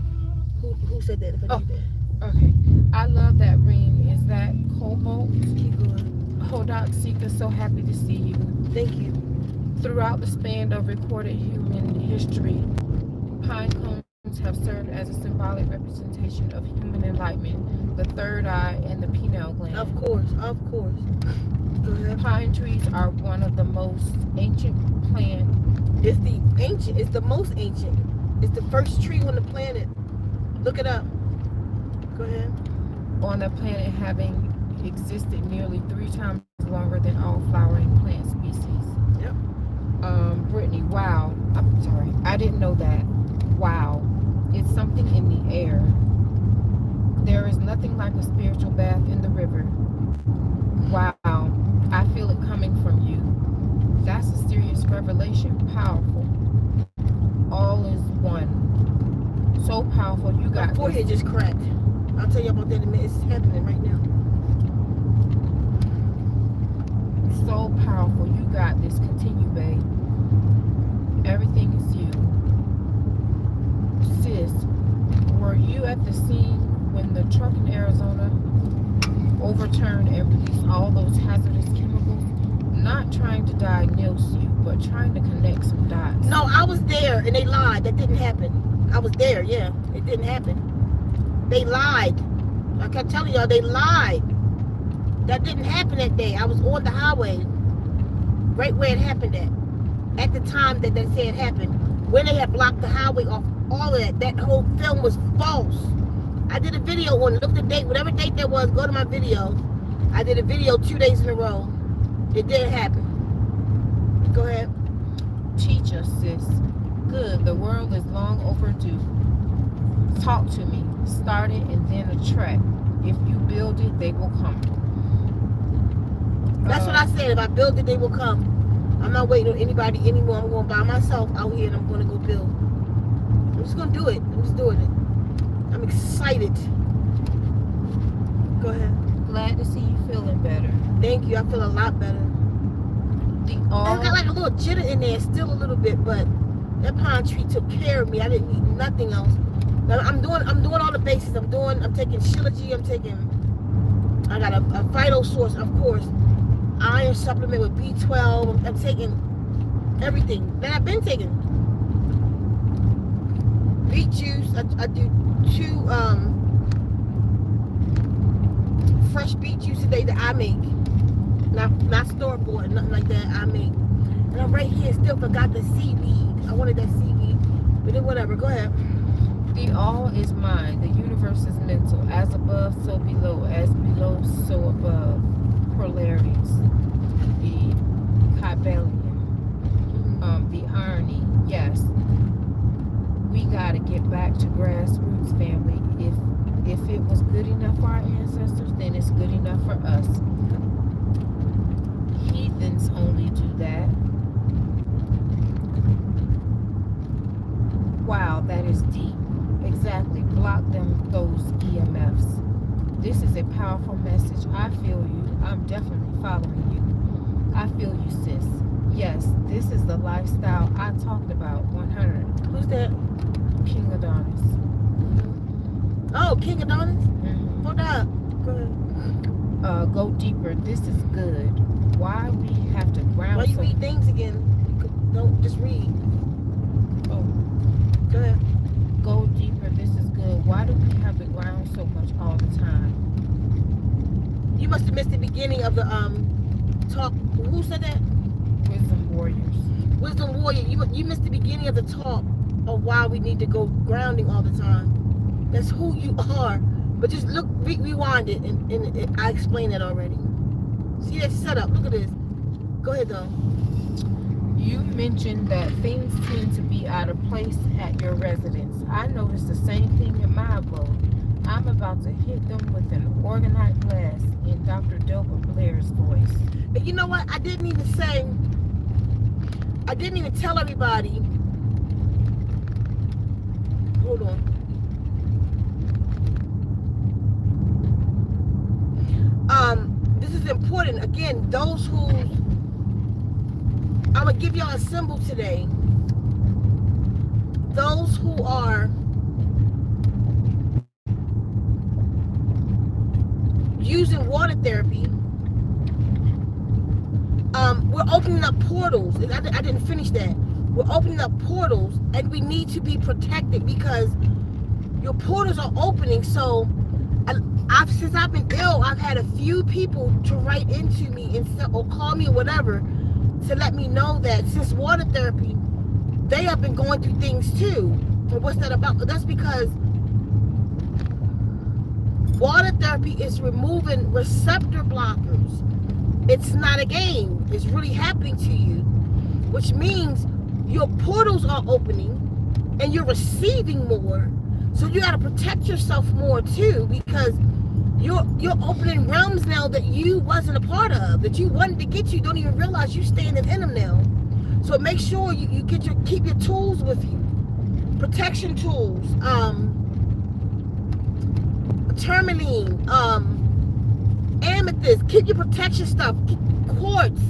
who said that if I need that. Okay. I love that ring. Is that Cobalt? Keep going. Hodak Seeker, so happy to see you. Thank you. Throughout the span of recorded human history, pine cones have served as a symbolic representation of human enlightenment, the third eye, and the pineal gland. Of course. Go ahead. Pine trees are one of the most ancient plant. It's the most ancient. It's the first tree on the planet. Look it up. Go ahead. On the planet, having existed nearly 3 times longer than all flowering plant species. Yep. Brittany, wow. I'm sorry. I didn't know that. Wow. It's something in the air. There is nothing like a spiritual bath in the river. Wow. I feel it coming from you. That's a serious revelation. Powerful. All is one. So powerful. You got my forehead just cracked. I'll tell you about that in a minute. It's happening right now. So powerful. You got this. Continue, babe. Everything is you. Sis, were you at the scene when the truck in Arizona overturned and released all those hazardous chemicals? Not trying to diagnose you, but trying to connect some dots. No, I was there and they lied. That didn't happen. I was there, yeah. It didn't happen. They lied. I kept telling y'all, they lied. That didn't happen that day. I was on the highway, right where it happened at the time that they said it happened. When they had blocked the highway off, all of that. That whole film was false. I did a video on it. Look the date, whatever date that was, go to my video. I did a video 2 days in a row. It didn't happen. Go ahead. Teach us, sis. Good. The world is long overdue. Talk to me. Start it and then attract. If you build it, they will come. That's what I said. If I build it, they will come. I'm not waiting on anybody anymore. I'm going by myself out here and I'm going to go build. I'm just going to do it. I'm just doing it. I'm excited. Go ahead. Glad to see you feeling better. Thank you. I feel a lot better. I got like a little jitter in there, still a little bit, but that pine tree took care of me. I didn't need nothing else. Now, I'm doing all the bases. I'm taking Shilajit. I got a vital source, of course. Iron supplement with B12. I'm taking everything that I've been taking. Beet juice. I do 2 fresh beet juice a day that I make. Not store-bought, nothing like that. I make. And I'm right here, still forgot the seaweed. I wanted that seaweed. But then whatever, go ahead. The all is mine. The universe is mental. As above, so below. As below, so above. Polarities. The Kybalion. The irony. Yes. We gotta get back to grassroots, family. If it was good enough for our ancestors, then it's good enough for us. Heathens only do that. Wow, that is deep. Exactly. Block those EMFs. This is a powerful message. I feel you. I'm definitely following you. I feel you, sis. Yes, this is the lifestyle I talked about. 100. Who's that? King Adonis. Oh, King Adonis? Mm-hmm. Hold up. Go ahead. Go deeper. This is good. Why we have to ground? Why you read things again? Don't just read. Oh, go ahead. Go deeper. This is good. Why do we have to ground so much all the time? You must have missed the beginning of the talk. Who said that? Wisdom warriors. Wisdom warrior. You missed the beginning of the talk of why we need to go grounding all the time. That's who you are. But just look, rewind it, and I explained that already. See that setup? Look at this. Go ahead, though. You mentioned that things tend to be out of place at your residence. I noticed the same thing in my abode. I'm about to hit them with an organite blast in Dr. Delbert Blair's voice. And you know what? I didn't even tell everybody. Hold on. This is important. Again, those who, I'm gonna give y'all a symbol today. Those who are using water therapy, we're opening up portals. I didn't finish that. We're opening up portals, and we need to be protected because your portals are opening. So since I've been ill, I've had a few people to write into me or call me or whatever to let me know that since water therapy, they have been going through things too. And what's that about? That's because water therapy is removing receptor blockers. It's not a game. It's really happening to you, which means your portals are opening and you're receiving more. So you got to protect yourself more too, because you're opening realms now that you wasn't a part of, that you wanted to get to. You don't even realize you standing in them now. So make sure you keep your tools with you. Protection tools, tourmaline, amethyst. Keep your protection stuff. Keep quartz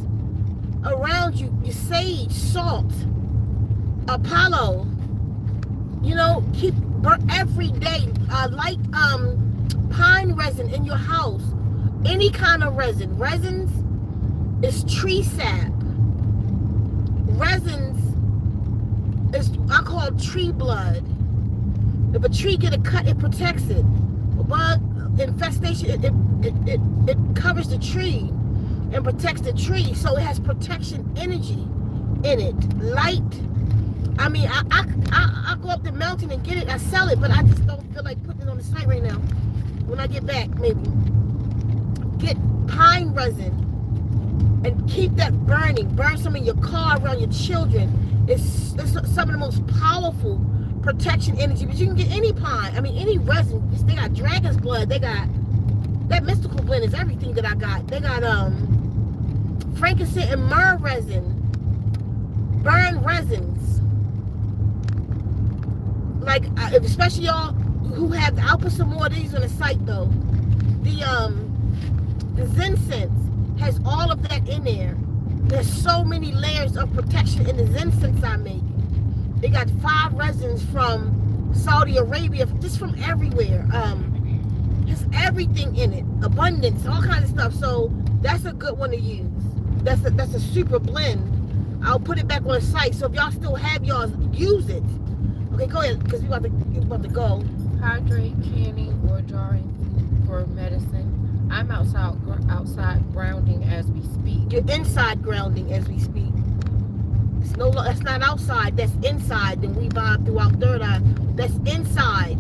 around you. Your sage, salt, Apollo. You know, keep every day. Light pine resin in your house. Any kind of resin. Resins is tree sap. Resins is, I call tree blood. If a tree get a cut, it protects it. A bug infestation, it covers the tree and protects the tree. So it has protection energy in it. Light. I mean, I go up the mountain and get it. I sell it, but I just don't feel like putting it on the site right now. When I get back, maybe. Get pine resin and keep that burning. Burn some in your car, around your children. It's some of the most powerful protection energy. But you can get any pine. I mean, any resin. They got dragon's blood. They got that mystical blend is everything that I got. They got frankincense and myrrh resin. Burn resins. Like, especially y'all who have, I'll put some more of these on the site though. The Zensense has all of that in there. There's so many layers of protection in the Zensense I make. They got 5 resins from Saudi Arabia, just from everywhere. Has everything in it, abundance, all kinds of stuff. So that's a good one to use. That's a super blend. I'll put it back on the site. So if y'all still have yours, use it. Okay, go ahead, because we're about to go. Hydrate, canning, or jarring food for medicine. I'm outside grounding as we speak. You're inside grounding as we speak. That's not outside. That's inside. Then we vibe throughout third eye. That's inside.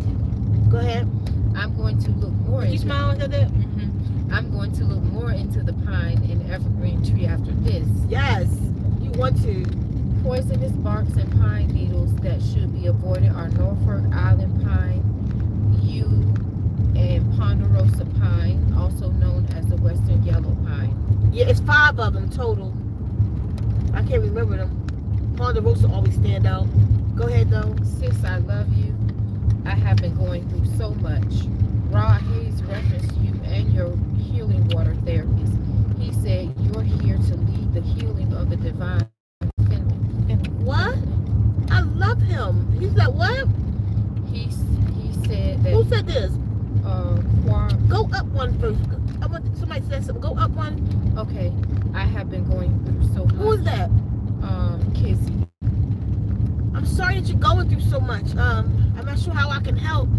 Go ahead. I'm going to look more. Did you smile at that? Mm-hmm. I'm going to look more into the pine and evergreen tree after this. Yes, you want to. Poisonous barks and pine needles that should be avoided are Norfolk Island pine, yew, and ponderosa pine, also known as the western yellow pine. Yeah, it's 5 of them total. I can't remember them. Ponderosa always stand out. Go ahead though. Sis, I love you. I have been going through so much. Rod Hayes referenced you and your healing water therapist. He said you're here to lead the healing of the divine. What? I love him. He's like, what? He said that. Who said this? Go up one first. I want somebody said something. Go up one. Okay. I have been going through so much. Who is that? Kizzy. I'm sorry that you're going through so much. I'm not sure how I can help.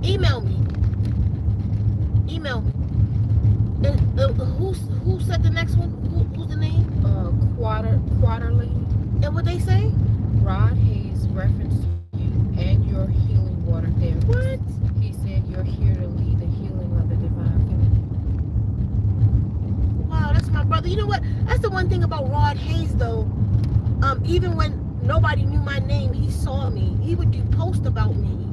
Email me. Who said the next one? Who's the name? Quarterly. And what they say? Rod Hayes referenced you and your healing water therapy. What? brother. You know what? That's the one thing about Rod Hayes, though. Even when nobody knew my name, he saw me. He would do posts about me.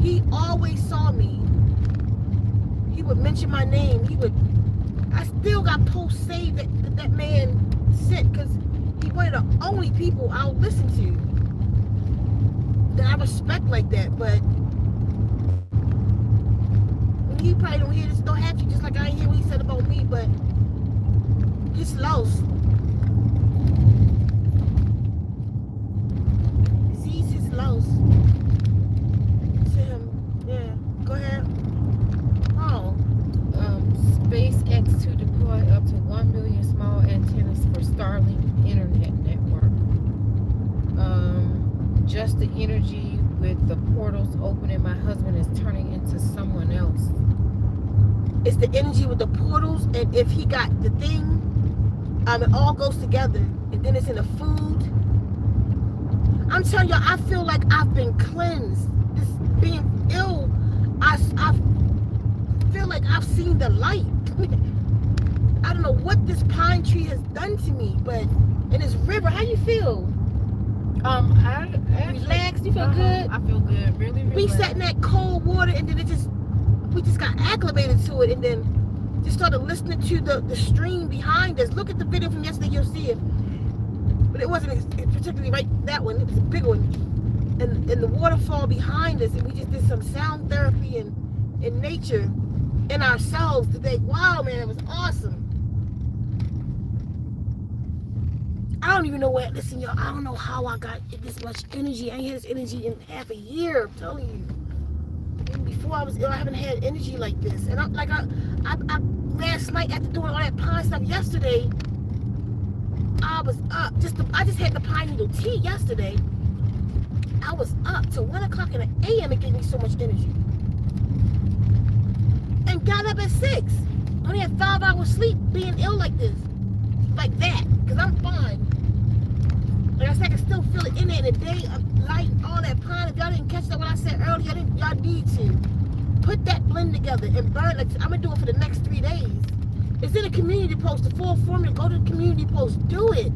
He always saw me. He would mention my name. I still got posts saved that man sent, because he one of the only people I'll listen to that I respect like that. But he probably don't hear this, don't have to, just like I ain't hear what he said about me, but he's lost. He's lost. To him, yeah. Go ahead. Oh. SpaceX to deploy up to 1 million small antennas for Starlink internet network. Just the energy with the portals opening, my husband is turning into someone else. It's the energy with the portals, and if he got the thing, it all goes together, and then it's in the food. I'm telling y'all, I feel like I've been cleansed. This being ill, I feel like I've seen the light. I don't know what this pine tree has done to me, but in this river, how you feel? I Relaxed, you feel good? I feel good, really relaxed. We sat in that cold water, and then we just got acclimated to it, and then just started listening to the stream behind us. Look at the video from yesterday, you'll see it. But it wasn't particularly right, that one, it was a big one. And the waterfall behind us, and we just did some sound therapy in nature, in ourselves today. Wow, man, it was awesome. I don't even know where, listen, y'all, I don't know how I got this much energy. I ain't had this energy in half a year, I'm telling you. Even before I was ill, I haven't had energy like this. And I last night after doing all that pine stuff yesterday, I was up. I just had the pine needle tea yesterday. I was up till 1 o'clock in the a.m. It gave me so much energy. And got up at 6. Only had 5 hours sleep being ill like this. Like that. Because I'm fine. Like I said, I can still feel it in there in the day. I'm lighting all that pine. If y'all didn't catch that what I said earlier, y'all need to. Put that blend together and burn it. I'm going to do it for the next 3 days. It's in a community post. The full formula. Go to the community post. Do it.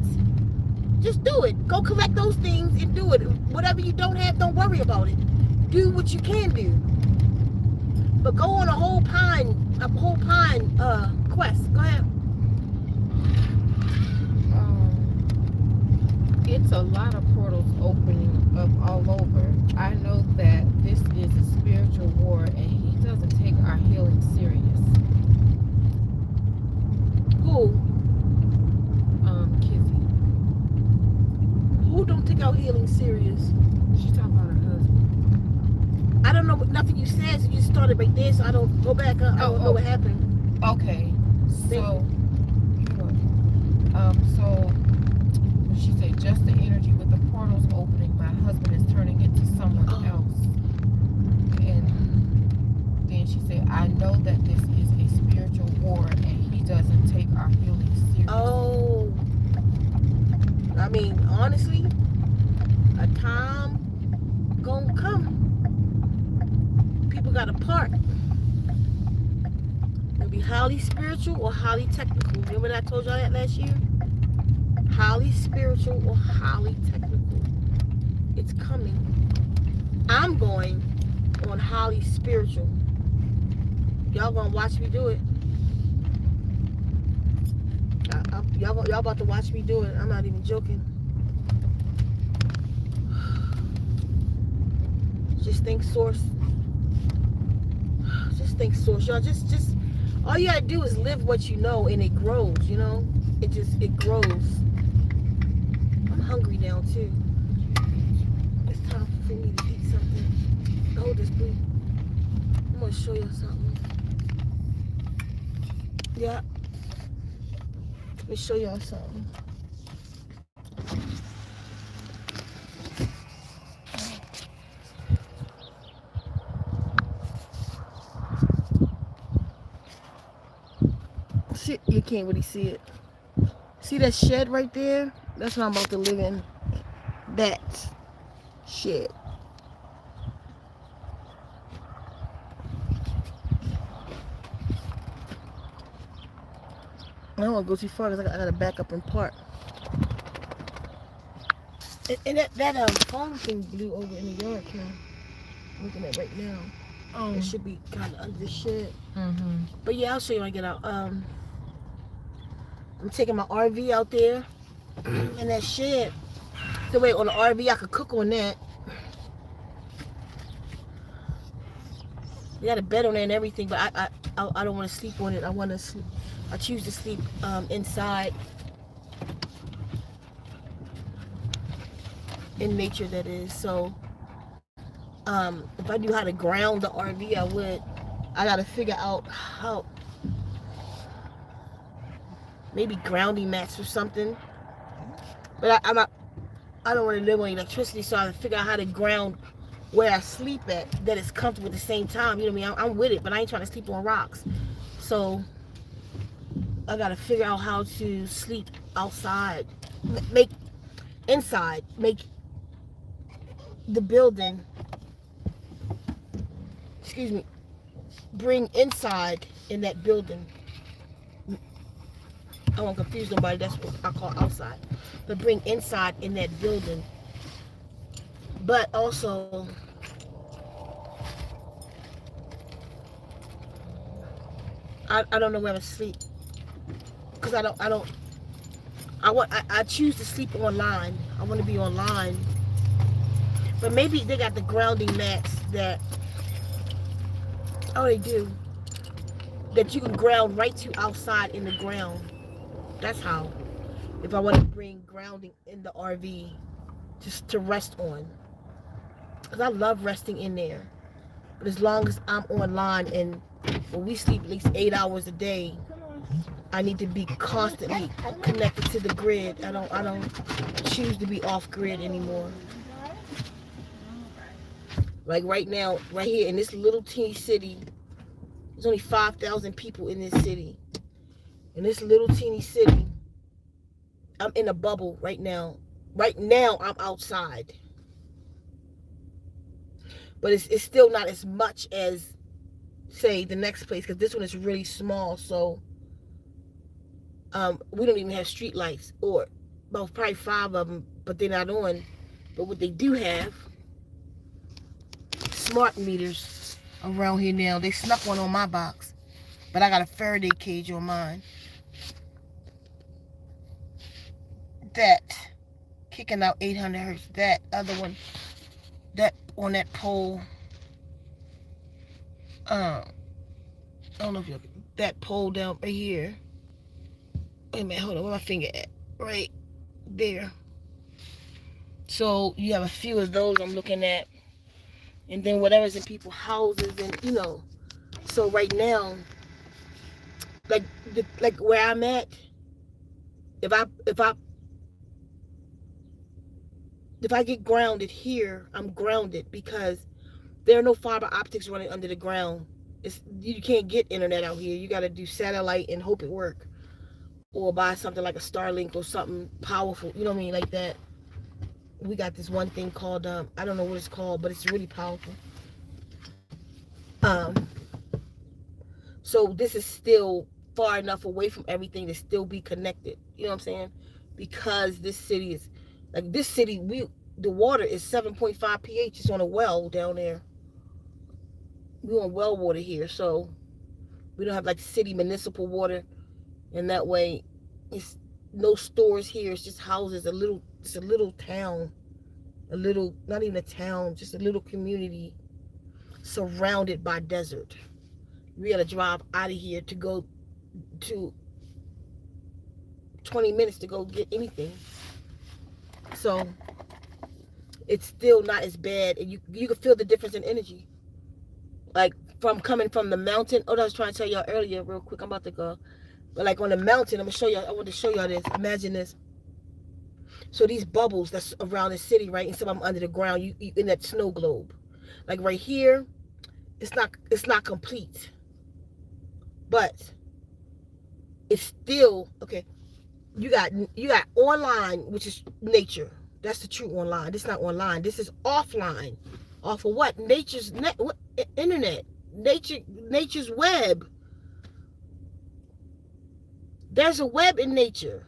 Just do it. Go collect those things and do it. Whatever you don't have, don't worry about it. Do what you can do. But go on a whole pine quest. Go ahead. It's a lot of portals opening up all over. I know that this is a spiritual war, and he doesn't take our healing serious. Who? Kizzy. Who don't take our healing serious? She's talking about her husband. I don't know nothing you said, so you started right there, so I don't go back up. I don't know what happened. Okay. So she said just the energy with the portals opening, my husband is turning into someone else. And then she said, I know that this is a spiritual war, and he doesn't take our healing seriously. Oh. I mean, honestly, a time gonna come. People got a part. It'll be highly spiritual or highly technical. Remember that I told y'all that last year? Highly spiritual or highly technical. It's coming. I'm going on highly spiritual. Y'all gonna watch me do it. Y'all about to watch me do it. I'm not even joking. Just think source. Just think source. Y'all just all you gotta do is live what you know, and it grows, you know? It grows. I'm hungry now too. It's time for me to eat something. Hold this, please. I'm gonna show you something. Yeah. Let me show y'all something. See, you can't really see it. See that shed right there? That's what I'm about to live in. That shed. I don't want to go too far because I got to back up and park. And that phone thing blew over in the yard, Kim. Looking at right now. Oh. It should be kind of under the shed. Mm-hmm. But yeah, I'll show you when I get out. I'm taking my RV out there. And that shed. So wait, on the RV, I could cook on that. We got a bed on there and everything, but I don't want to sleep on it. I choose to sleep inside. In nature, that is. So if I knew how to ground the RV, I would. I gotta figure out how, maybe grounding mats or something. But I don't want to live on electricity, so I have to figure out how to ground where I sleep at, that it's comfortable at the same time. You know what I mean? I'm with it, but I ain't trying to sleep on rocks. So I gotta figure out how to sleep outside, make the building, excuse me, bring inside in that building. I won't confuse nobody, that's what I call outside. But bring inside in that building. But also, I don't know where to sleep. Because I choose to sleep online. I want to be online. But maybe they got the grounding mats that, oh, they do, that you can ground right to outside in the ground. That's how. If I want to bring grounding in the RV just to rest on. Because I love resting in there. But as long as I'm online, and when we sleep at least 8 hours a day, I need to be constantly connected to the grid. I don't choose to be off grid anymore. Like right now, right here in this little teeny city, there's only 5,000 people in this city. In this little teeny city, I'm in a bubble right now. Right now, I'm outside. But it's still not as much as, say, the next place, because this one is really small. So we don't even have street lights, or about probably 5 of them, but they're not on. But what they do have, smart meters around here now. They snuck one on my box, but I got a Faraday cage on mine. That kicking out 800 hertz. That other one, that on that pole. I don't know if you that pole down right here. Wait a minute, hold on. Where my finger at? Right there. So you have a few of those I'm looking at. And then whatever's in people's houses, and you know. So right now, like where I'm at, if I get grounded here, I'm grounded because there are no fiber optics running under the ground. You can't get internet out here. You got to do satellite and hope it work, or buy something like a Starlink or something powerful. You know what I mean, like that. We got this one thing called I don't know what it's called, but it's really powerful. So this is still far enough away from everything to still be connected. You know what I'm saying? Because this city is like this city. The water is 7.5 pH. It's on a well down there. We on well water here, so we don't have like city municipal water, and that way it's no stores here. It's just houses. It's a little town, not even a town, just a little community surrounded by desert. We gotta drive out of here to go to 20 minutes to go get anything. So it's still not as bad, and you can feel the difference in energy. Like from coming from the mountain. Oh, I was trying to tell y'all earlier, real quick. I'm about to go. But like on the mountain, I'm gonna show y'all. I want to show y'all this. Imagine this. So these bubbles that's around the city, right? And some of them under the ground. You in that snow globe. Like right here, it's not complete, but it's still okay. You got online, which is nature. That's the true online. This is not online. This is offline. Off of what? Nature's internet. Nature's web. There's a web in nature.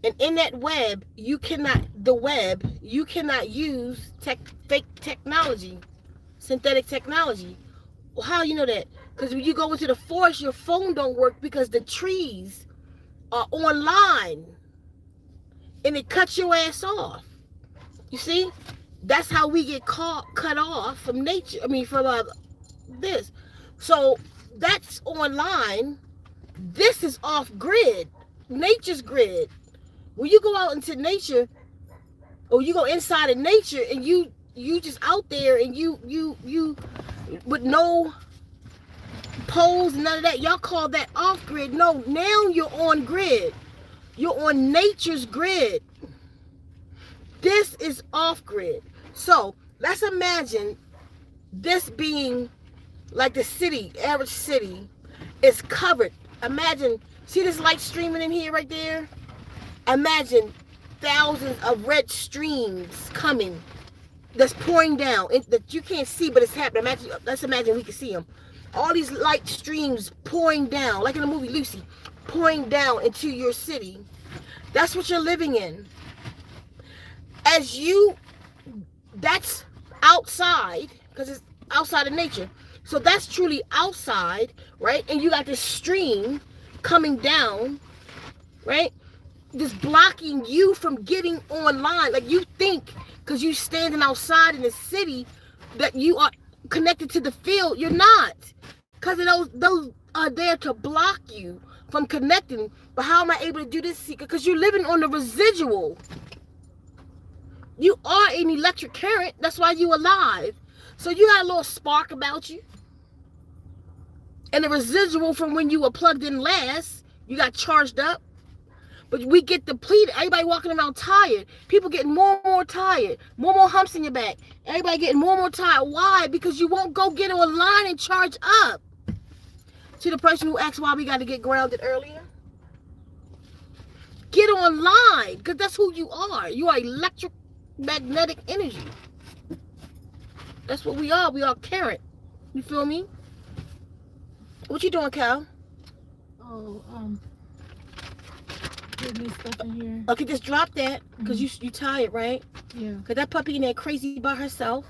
And in that web, you cannot use fake technology, synthetic technology. Well, how you know that? Because when you go into the forest, your phone don't work because the trees are online. And it cuts your ass off. You see? That's how we get cut off from nature. I mean, from this. So that's online. This is off grid. Nature's grid. When you go out into nature, or you go inside of nature, and you just out there, and you with no poles and none of that, y'all call that off grid. No, now you're on grid. You're on nature's grid. This is off grid. So let's imagine this being like the city, average city, is covered. Imagine, see this light streaming in here right there? Imagine thousands of red streams coming, that's pouring down, that you can't see, but it's happening. Let's imagine we can see them. All these light streams pouring down, like in the movie Lucy, pouring down into your city. That's what you're living in. That's outside, because it's outside of nature. So that's truly outside, right? And you got this stream coming down, right? Just blocking you from getting online. Like, you think because you standing outside in the city that you are connected to the field. You're not, because those are there to block you from connecting. But how am I able to do this? Because you're living on the residual. You are an electric current. That's why you're alive. So you got a little spark about you. And the residual from when you were plugged in last, you got charged up. But we get depleted. Everybody walking around tired. People getting more and more tired. More and more humps in your back. Everybody getting more and more tired. Why? Because you won't go get online and charge up. See the person who asked why we got to get grounded earlier? Get online, because that's who you are. You are electromagnetic energy. That's what we are. We are current. You feel me? What you doing, Cal? Oh, putting this stuff in here. Okay, just drop that, because you tired, right? Yeah. Because that puppy in there crazy by herself,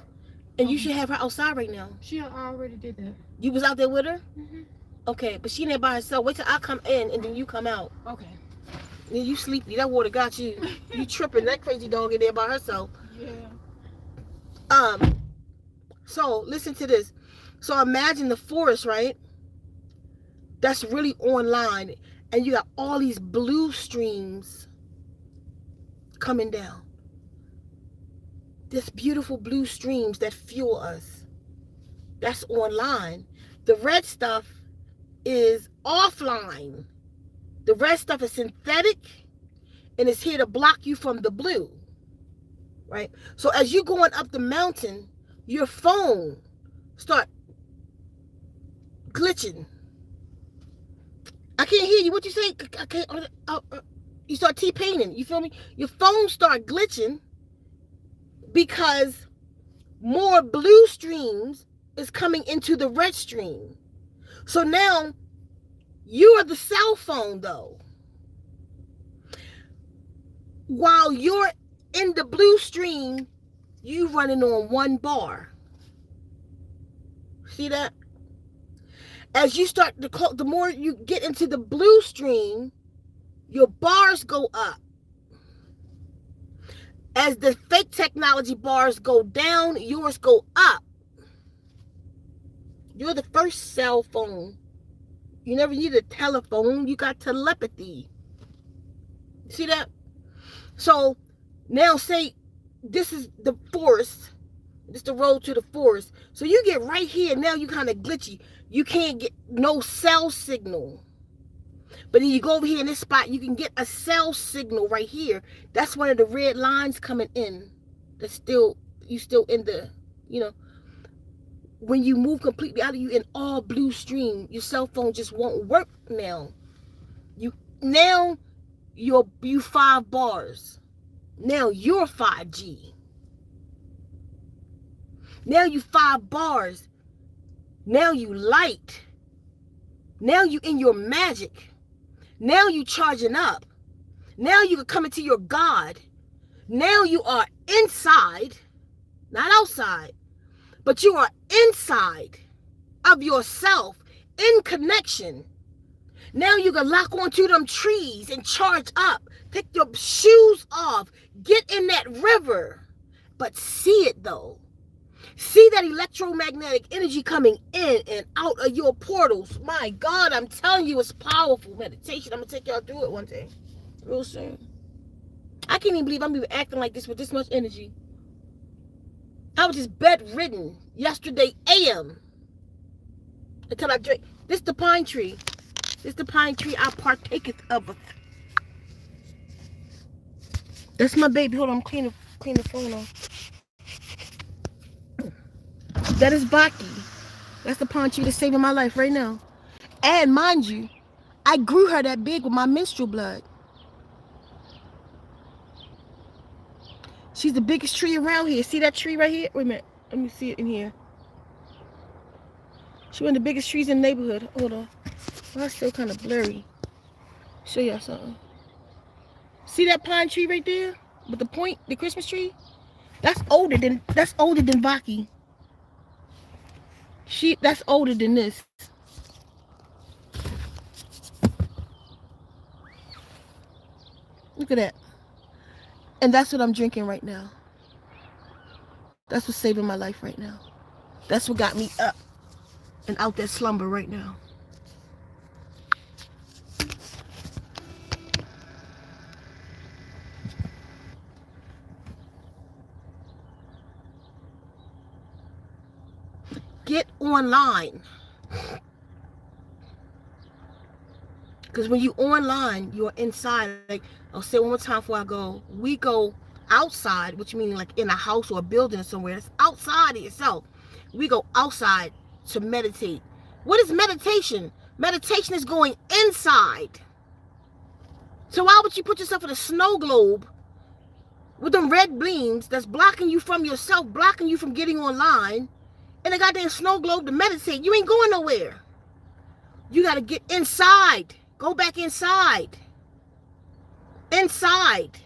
and you should have her outside right now. She already did that. You was out there with her? Mm-hmm. Okay, but she in there by herself. Wait till I come in, and then you come out. Okay. Then you sleepy. That water got you. You tripping. That crazy dog in there by herself. Yeah. So listen to this. So imagine the forest, right? That's really online, and you got all these blue streams coming down. This beautiful blue streams that fuel us. That's online. The red stuff is offline. The red stuff is synthetic, and it's here to block you from the blue, right? So as you're going up the mountain, your phone start glitching. I can't hear you. What you say? I can't. You start T-paining. You feel me? Your phone start glitching because more blue streams is coming into the red stream. So now you are the cell phone, though. While you're in the blue stream, you running on 1 bar. See that? As you start to the more you get into the blue stream, your bars go up. As the fake technology bars go down, yours go up. You're the first cell phone. You never need a telephone. You got telepathy. See that? So now say this is the forest. This is the road to the forest. So you get right here. Now you kind of glitchy. You can't get no cell signal. But then you go over here in this spot, you can get a cell signal right here. That's one of the red lines coming in. That's still, you still in the, you know, when you move completely out of you in all blue stream, your cell phone just won't work now. You 5 bars. Now you're 5G. Now you 5 bars. Now you light. Now you in your magic. Now you charging up. Now you can come into your God. Now you are inside, not outside, but you are inside of yourself, in connection. Now you can lock onto them trees and charge up. Take your shoes off. Get in that river. But see it though. See that electromagnetic energy coming in and out of your portals. My God, I'm telling you, it's powerful meditation. I'm going to take y'all through it one day. Real soon. I can't even believe I'm even acting like this with this much energy. I was just bedridden yesterday AM. Until I drank. This the pine tree. This the pine tree I partaketh of. That's my baby. Hold on, I'm clean the phone off. That is Baki. That's the pine tree that's saving my life right now. And mind you, I grew her that big with my menstrual blood. She's the biggest tree around here. See that tree right here? Wait a minute. Let me see it in here. She's one of the biggest trees in the neighborhood. Hold on. Well, it's still kind of blurry. Show y'all something. See that pine tree right there? With the point, the Christmas tree? That's older than Baki. That's older than this. Look at that. And that's what I'm drinking right now. That's what's saving my life right now. That's what got me up and out that slumber right now. Get online. Because when you online, you're inside. Like, I'll say it one more time before I go. We go outside, which means like in a house or a building or somewhere. It's outside of yourself. We go outside to meditate. What is meditation? Meditation is going inside. So why would you put yourself in a snow globe with them red beams that's blocking you from yourself, blocking you from getting online, and a goddamn snow globe to meditate? You ain't going nowhere. You got to get inside. Go back inside. Inside.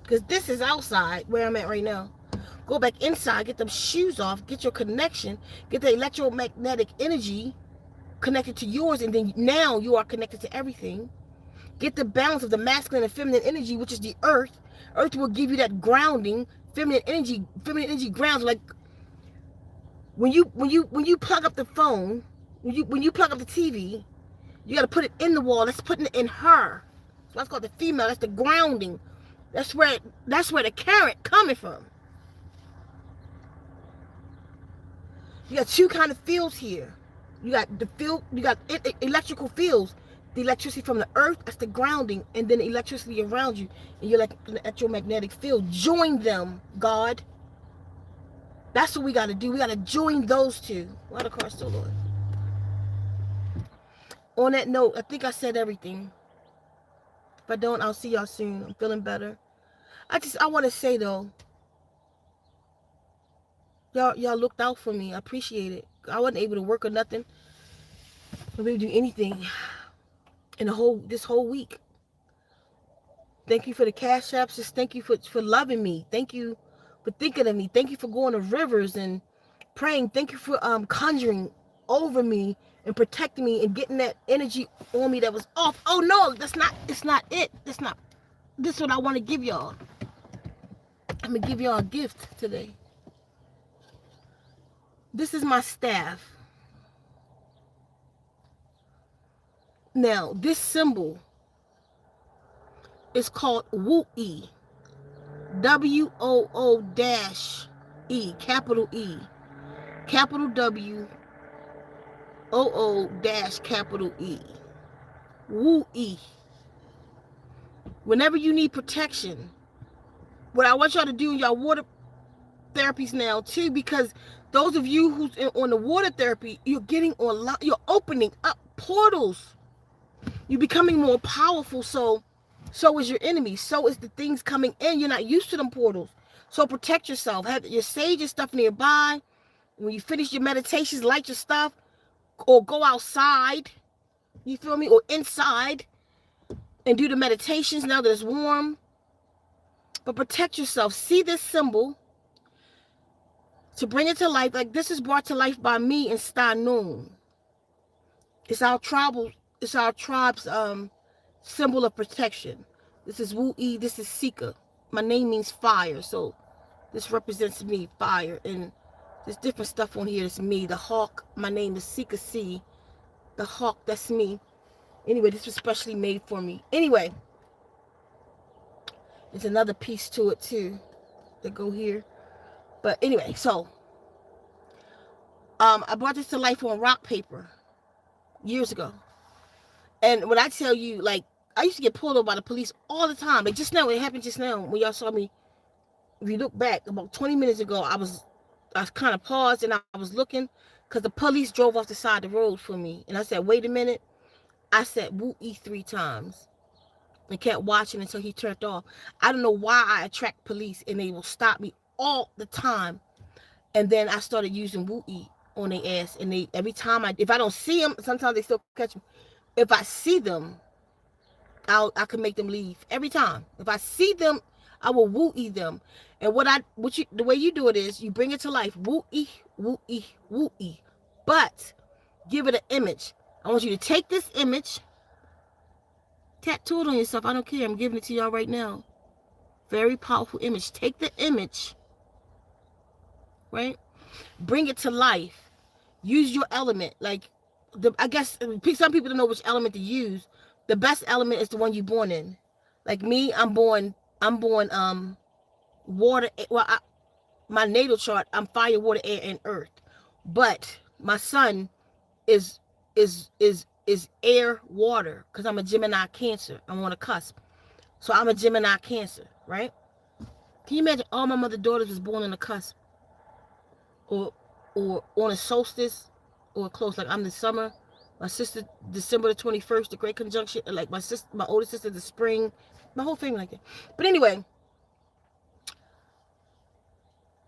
Because this is outside where I'm at right now. Go back inside. Get them shoes off. Get your connection. Get the electromagnetic energy connected to yours. And then now you are connected to everything. Get the balance of the masculine and feminine energy, which is the earth. Earth will give you that grounding. Feminine energy grounds. Like when you plug up the phone, when you plug up the TV, you got to put it in the wall. That's putting it in her. So that's called the female. That's the grounding. That's where the current coming from. You got two kind of fields here. You got electrical fields. The electricity from the earth, that's the grounding, and then the electricity around you, and your electromagnetic field. Join them, God. That's what we got to do. We got to join those two. Why the car's still on? On that note, I think I said everything. If I don't, I'll see y'all soon. I'm feeling better. I want to say though, y'all looked out for me. I appreciate it. I wasn't able to work or nothing. I wasn't able to do anything in this whole week. Thank you for the Cashaps. Just thank you for loving me. Thank you for thinking of me. Thank you for going to rivers and praying. Thank you for conjuring over me and protecting me and getting that energy on me that was off. Oh no, it's not it. This is what I want to give y'all. I'm gonna give y'all a gift today. This is my staff. Now, this symbol is called Woo-E. W-O-O-E, capital E, capital W, O-O dash capital E. Woo-E. Whenever you need protection, what I want y'all to do in y'all water therapies now too, because those of you who's on the water therapy, you're getting online, you're opening up portals. You're becoming more powerful, so is your enemy. So is the things coming in. You're not used to them portals. So protect yourself. Have your sage and stuff nearby. When you finish your meditations, light your stuff. Or go outside. You feel me? Or inside and do the meditations now that it's warm. But protect yourself. See this symbol to bring it to life. Like this is brought to life by me in Stanoon. It's our tribe's symbol of protection. This is Wu-E, this is ceka. My name means fire, so this represents me, fire. And there's different stuff on here. That's me. The hawk, my name is Ceka C. The hawk, that's me. Anyway, this was specially made for me. Anyway, there's another piece to it too that go here. But anyway, so I brought this to life on rock paper years ago. And when I tell you, like, I used to get pulled over by the police all the time. Like just now, it happened just now when y'all saw me. If you look back, about 20 minutes ago, I was kind of paused and I was looking because the police drove off the side of the road for me. And I said, wait a minute. I said Wu-E 3 times and kept watching until he turned off. I don't know why I attract police and they will stop me all the time. And then I started using Wu-E on their ass. And they every time if I don't see them, sometimes they still catch me. If I see them, I can make them leave every time. If I see them, I will Wu-E them. And the way you do it is you bring it to life. Wu-E, Wu-E, Wu-E. But give it an image. I want you to take this image, tattoo it on yourself. I don't care. I'm giving it to y'all right now. Very powerful image. Take the image, right? Bring it to life. Use your element. Like, I guess some people don't know which element to use. The best element is the one you're born in. Like me, I'm born water. Well, my natal chart, I'm fire, water, air, and earth. But my sun is air, water, because I'm a Gemini Cancer. I'm on a cusp. So I'm a Gemini Cancer, right? Can you imagine all my mother daughters was born on a cusp? Or on a solstice, or close, like I'm the summer. My sister, December the 21st, the great conjunction, like my older sister, the spring, my whole thing like that. But anyway,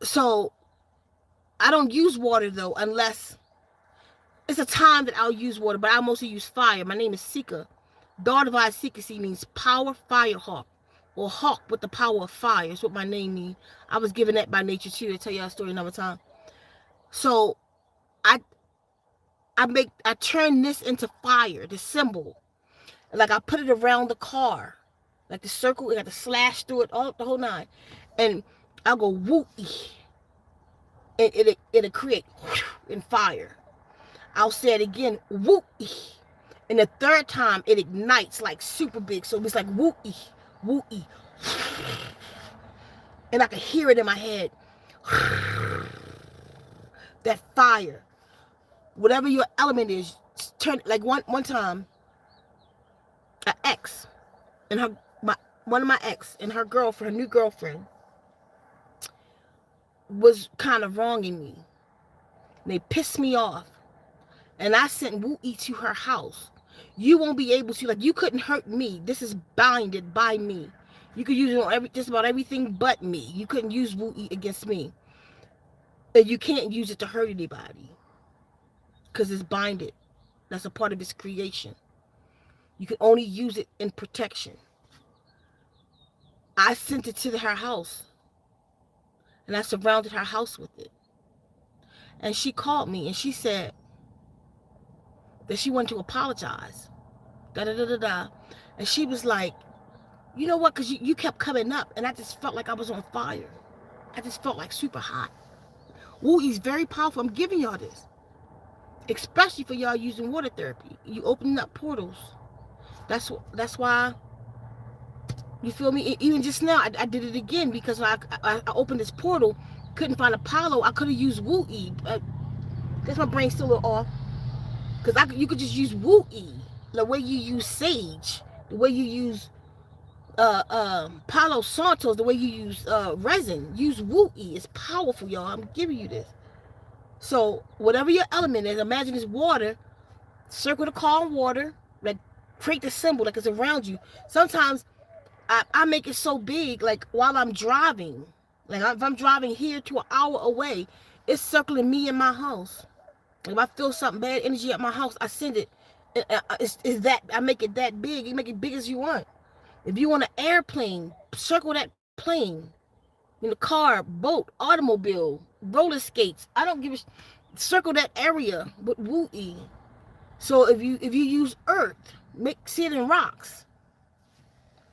so I don't use water though, unless it's a time that I'll use water, but I mostly use fire. My name is Ceka. Daughter of Secrecy means power, fire hawk, or hawk with the power of fire. Is what my name means. I was given that by nature too. To tell y'all a story another time. So I turn this into fire, the symbol. Like I put it around the car. Like the circle, it got the slash through it, all the whole nine. And I'll go Wu-E. And it'll create in fire. I'll say it again, Wu-E. And the third time it ignites like super big. So it's like Wu-E, Wu-E. And I can hear it in my head. That fire. Whatever your element is, turn like one time, an ex and one of my ex and her new girlfriend was kind of wronging me. And they pissed me off. And I sent Wu-E to her house. You won't be able to, like, you couldn't hurt me. This is binded by me. You could use it on just about everything but me. You couldn't use Wu-E against me. And you can't use it to hurt anybody. Because it's binded. That's a part of its creation. You can only use it in protection. I sent it to her house. And I surrounded her house with it. And she called me and she said that she wanted to apologize. Da-da-da-da-da. And she was like, you know what? Because you kept coming up. And I just felt like I was on fire. I just felt like super hot. Wu-E's very powerful. I'm giving y'all this. Especially for y'all using water therapy. You opening up portals. That's why, you feel me? Even just now, I did it again because I opened this portal, couldn't find Apollo. I could have used Wu-E. Guess my brain's still a little off. Because you could just use Wu-E. The way you use sage. The way you use Palo Santos. The way you use resin. Use Wu-E. It's powerful, y'all. I'm giving you this. So, whatever your element is, imagine it's water. Circle the calm water. Like, create the symbol like it's around you. Sometimes, I make it so big, like, while I'm driving. Like, if I'm driving here to an hour away, it's circling me in my house. If I feel something bad energy at my house, I send it Is that I make it that big. You make it big as you want. If you want an airplane, circle that plane. In the car, boat, automobile, roller skates. I don't give a circle that area with Wu E. So if you use earth, see it in rocks.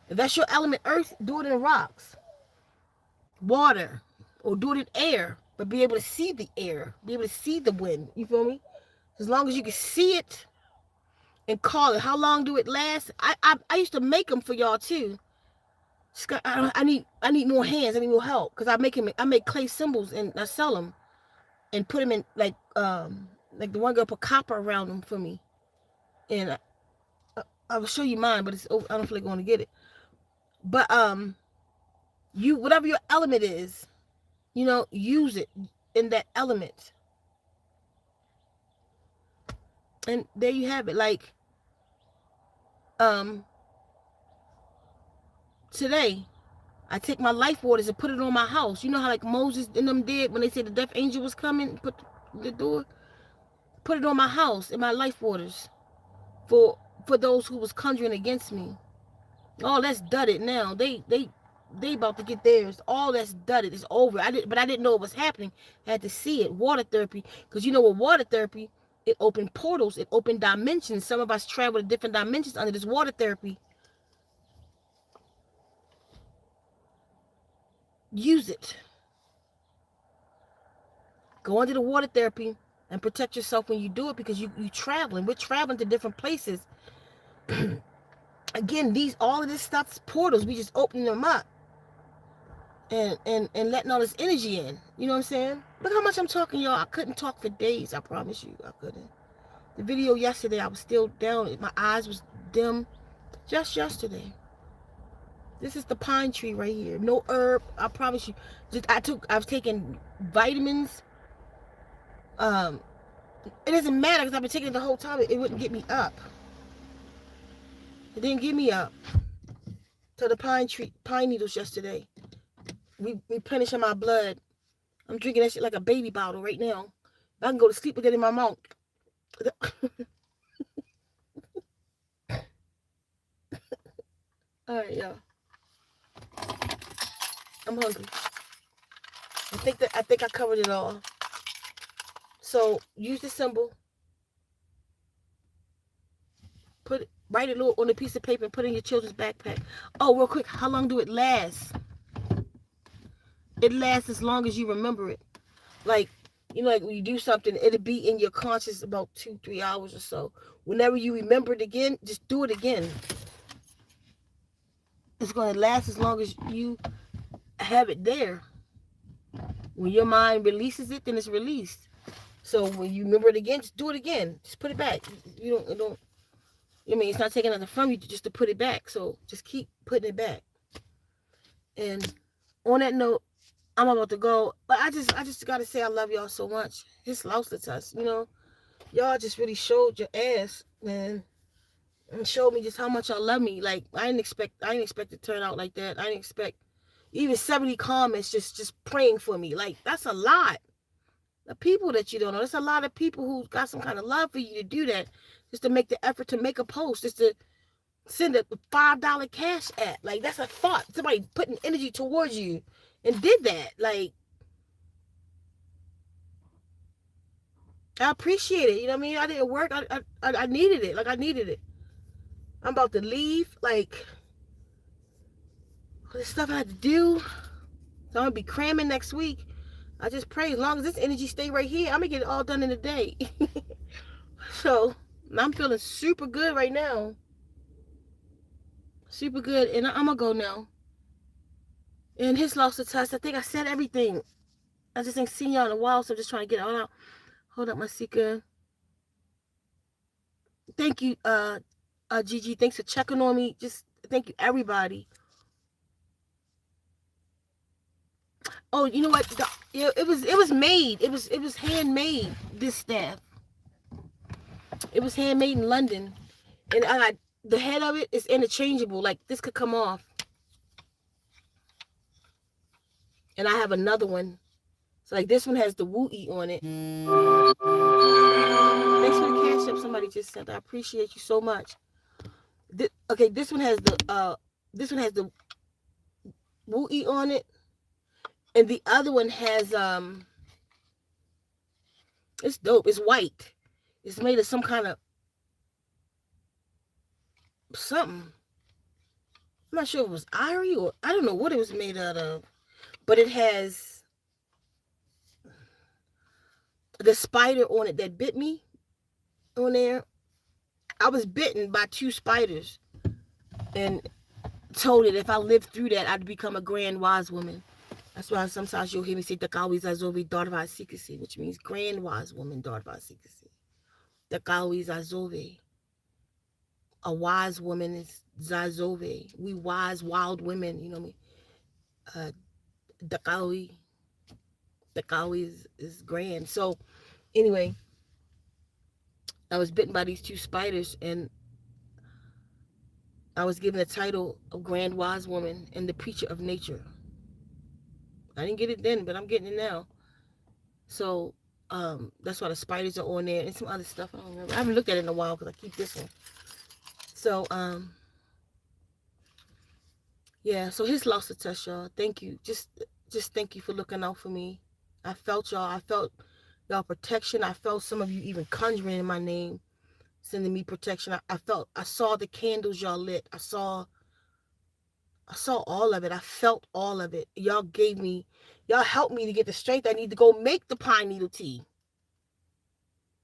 If that's your element, earth, do it in rocks, water, or do it in air. But be able to see the air, be able to see the wind. You feel me? As long as you can see it and call it. How long do it last? I used to make them for y'all too. I need more hands. I need more help because I make clay symbols and I sell them and put them in like the one girl put copper around them for me, and I will show you mine, but I don't feel like going to get it. But you whatever your element is, use it in that element, and there you have it. Like today. I take my life waters and put it on my house. You know how like Moses and them did when they said the death angel was coming, put the door, put it on my house and my life waters for those who was conjuring against me. All that's dudded now. They about to get theirs. All that's dudded. It's over. But I didn't know it was happening. I had to see it. Water therapy, because with water therapy, it opened portals. It opened dimensions. Some of us travel to different dimensions under this water therapy. Use it. Go under the water therapy and protect yourself when you do it, because you traveling. We're traveling to different places. Again, all of this stuff's portals. We just opening them up and letting all this energy in. You know what I'm saying? Look how much I'm talking, y'all. I couldn't talk for days. I promise you, I couldn't. The video yesterday, I was still down. My eyes was dim. Just yesterday. This is the pine tree right here. No herb. I promise you. I was taking vitamins. It doesn't matter because I've been taking it the whole time. It wouldn't get me up. It didn't get me up. So the pine needles yesterday, replenishing my blood. I'm drinking that shit like a baby bottle right now. I can go to sleep with it in my mouth. All right, y'all. I'm hungry. I think I covered it all. So use the symbol. Write it on a piece of paper and put it in your children's backpack. Oh, real quick, how long do it last? It lasts as long as you remember it. Like, like when you do something, it'll be in your conscious about 2-3 hours or so. Whenever you remember it again, just do it again. It's going to last as long as you have it there. When your mind releases it, then it's released. So when you remember it again, just do it again. Just put it back. You don't. It's not taking nothing from you just to put it back. So just keep putting it back. And on that note, I'm about to go. But I just gotta say I love y'all so much. It's lost to us, Y'all just really showed your ass, man. And showed me just how much y'all love me. Like I didn't expect it to turn out like that. I didn't expect even 70 comments just praying for me. Like that's a lot. The people that you don't know. There's a lot of people who got some kind of love for you to do that. Just to make the effort to make a post. Just to send a $5 cash app. Like that's a thought. Somebody putting energy towards you and did that. Like I appreciate it. You know what I mean? I didn't work. I needed it. Like I needed it. I'm about to leave. Like all this stuff I had to do. So I'm gonna be cramming next week. I just pray as long as this energy stay right here, I'm gonna get it all done in a day. So I'm feeling super good right now. Super good. And I'm gonna go now. And his lost the test. I think I said everything. I just ain't seen y'all in a while, so I'm just trying to get it all out. Hold up, my seeker. Thank you, Gigi. Thanks for checking on me. Just thank you, everybody. Oh, you know what? It was made. It was handmade. This staff. It was handmade in London, and the head of it is interchangeable. Like this could come off, and I have another one. So like this one has the Wu E on it. Thanks for the cash Cashapp somebody just sent. I appreciate you so much. Okay, this one has the Wu E on it, and the other one has it's dope. It's white. It's made of some kind of something. I'm not sure if it was ivory or I don't know what it was made out of, but it has the spider on it that bit me on there. I was bitten by 2 spiders and told it if I lived through that, I'd become a grand wise woman. That's why sometimes you'll hear me say Takawi Zazovi Darva Sikasi, which means grand wise woman Darva Sikasi. Takawi Zazove. A wise woman is Zazove. We wise, wild women, you know what I mean? Takawi. Takawi is grand. So anyway, I was bitten by these 2 spiders and I was given the title of Grand Wise Woman and the Preacher of Nature. I didn't get it then, but I'm getting it now. So that's why the spiders are on there and some other stuff. I don't remember. I haven't looked at it in a while because I keep this one. So yeah. So his loss to test, y'all. Thank you. Just thank you for looking out for me. I felt y'all. I felt y'all protection. I felt some of you even conjuring in my name, sending me protection. I saw the candles y'all lit. I saw all of it. I felt all of it. Y'all helped me to get the strength I need to go make the pine needle tea.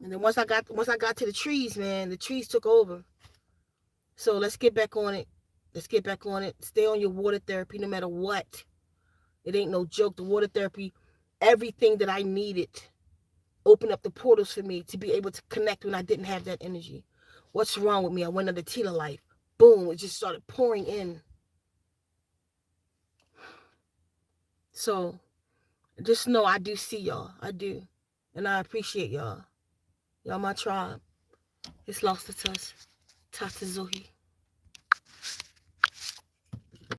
And then once I got to the trees, man, the trees took over. So let's get back on it. Stay on your water therapy no matter what. It ain't no joke. The water therapy, everything that I needed, opened up the portals for me to be able to connect when I didn't have that energy. What's wrong with me? I went under Tila life. Boom, it just started pouring in. So just know I do see y'all. I do. And I appreciate y'all. Y'all my tribe. It's lost to us. Tata Zohi.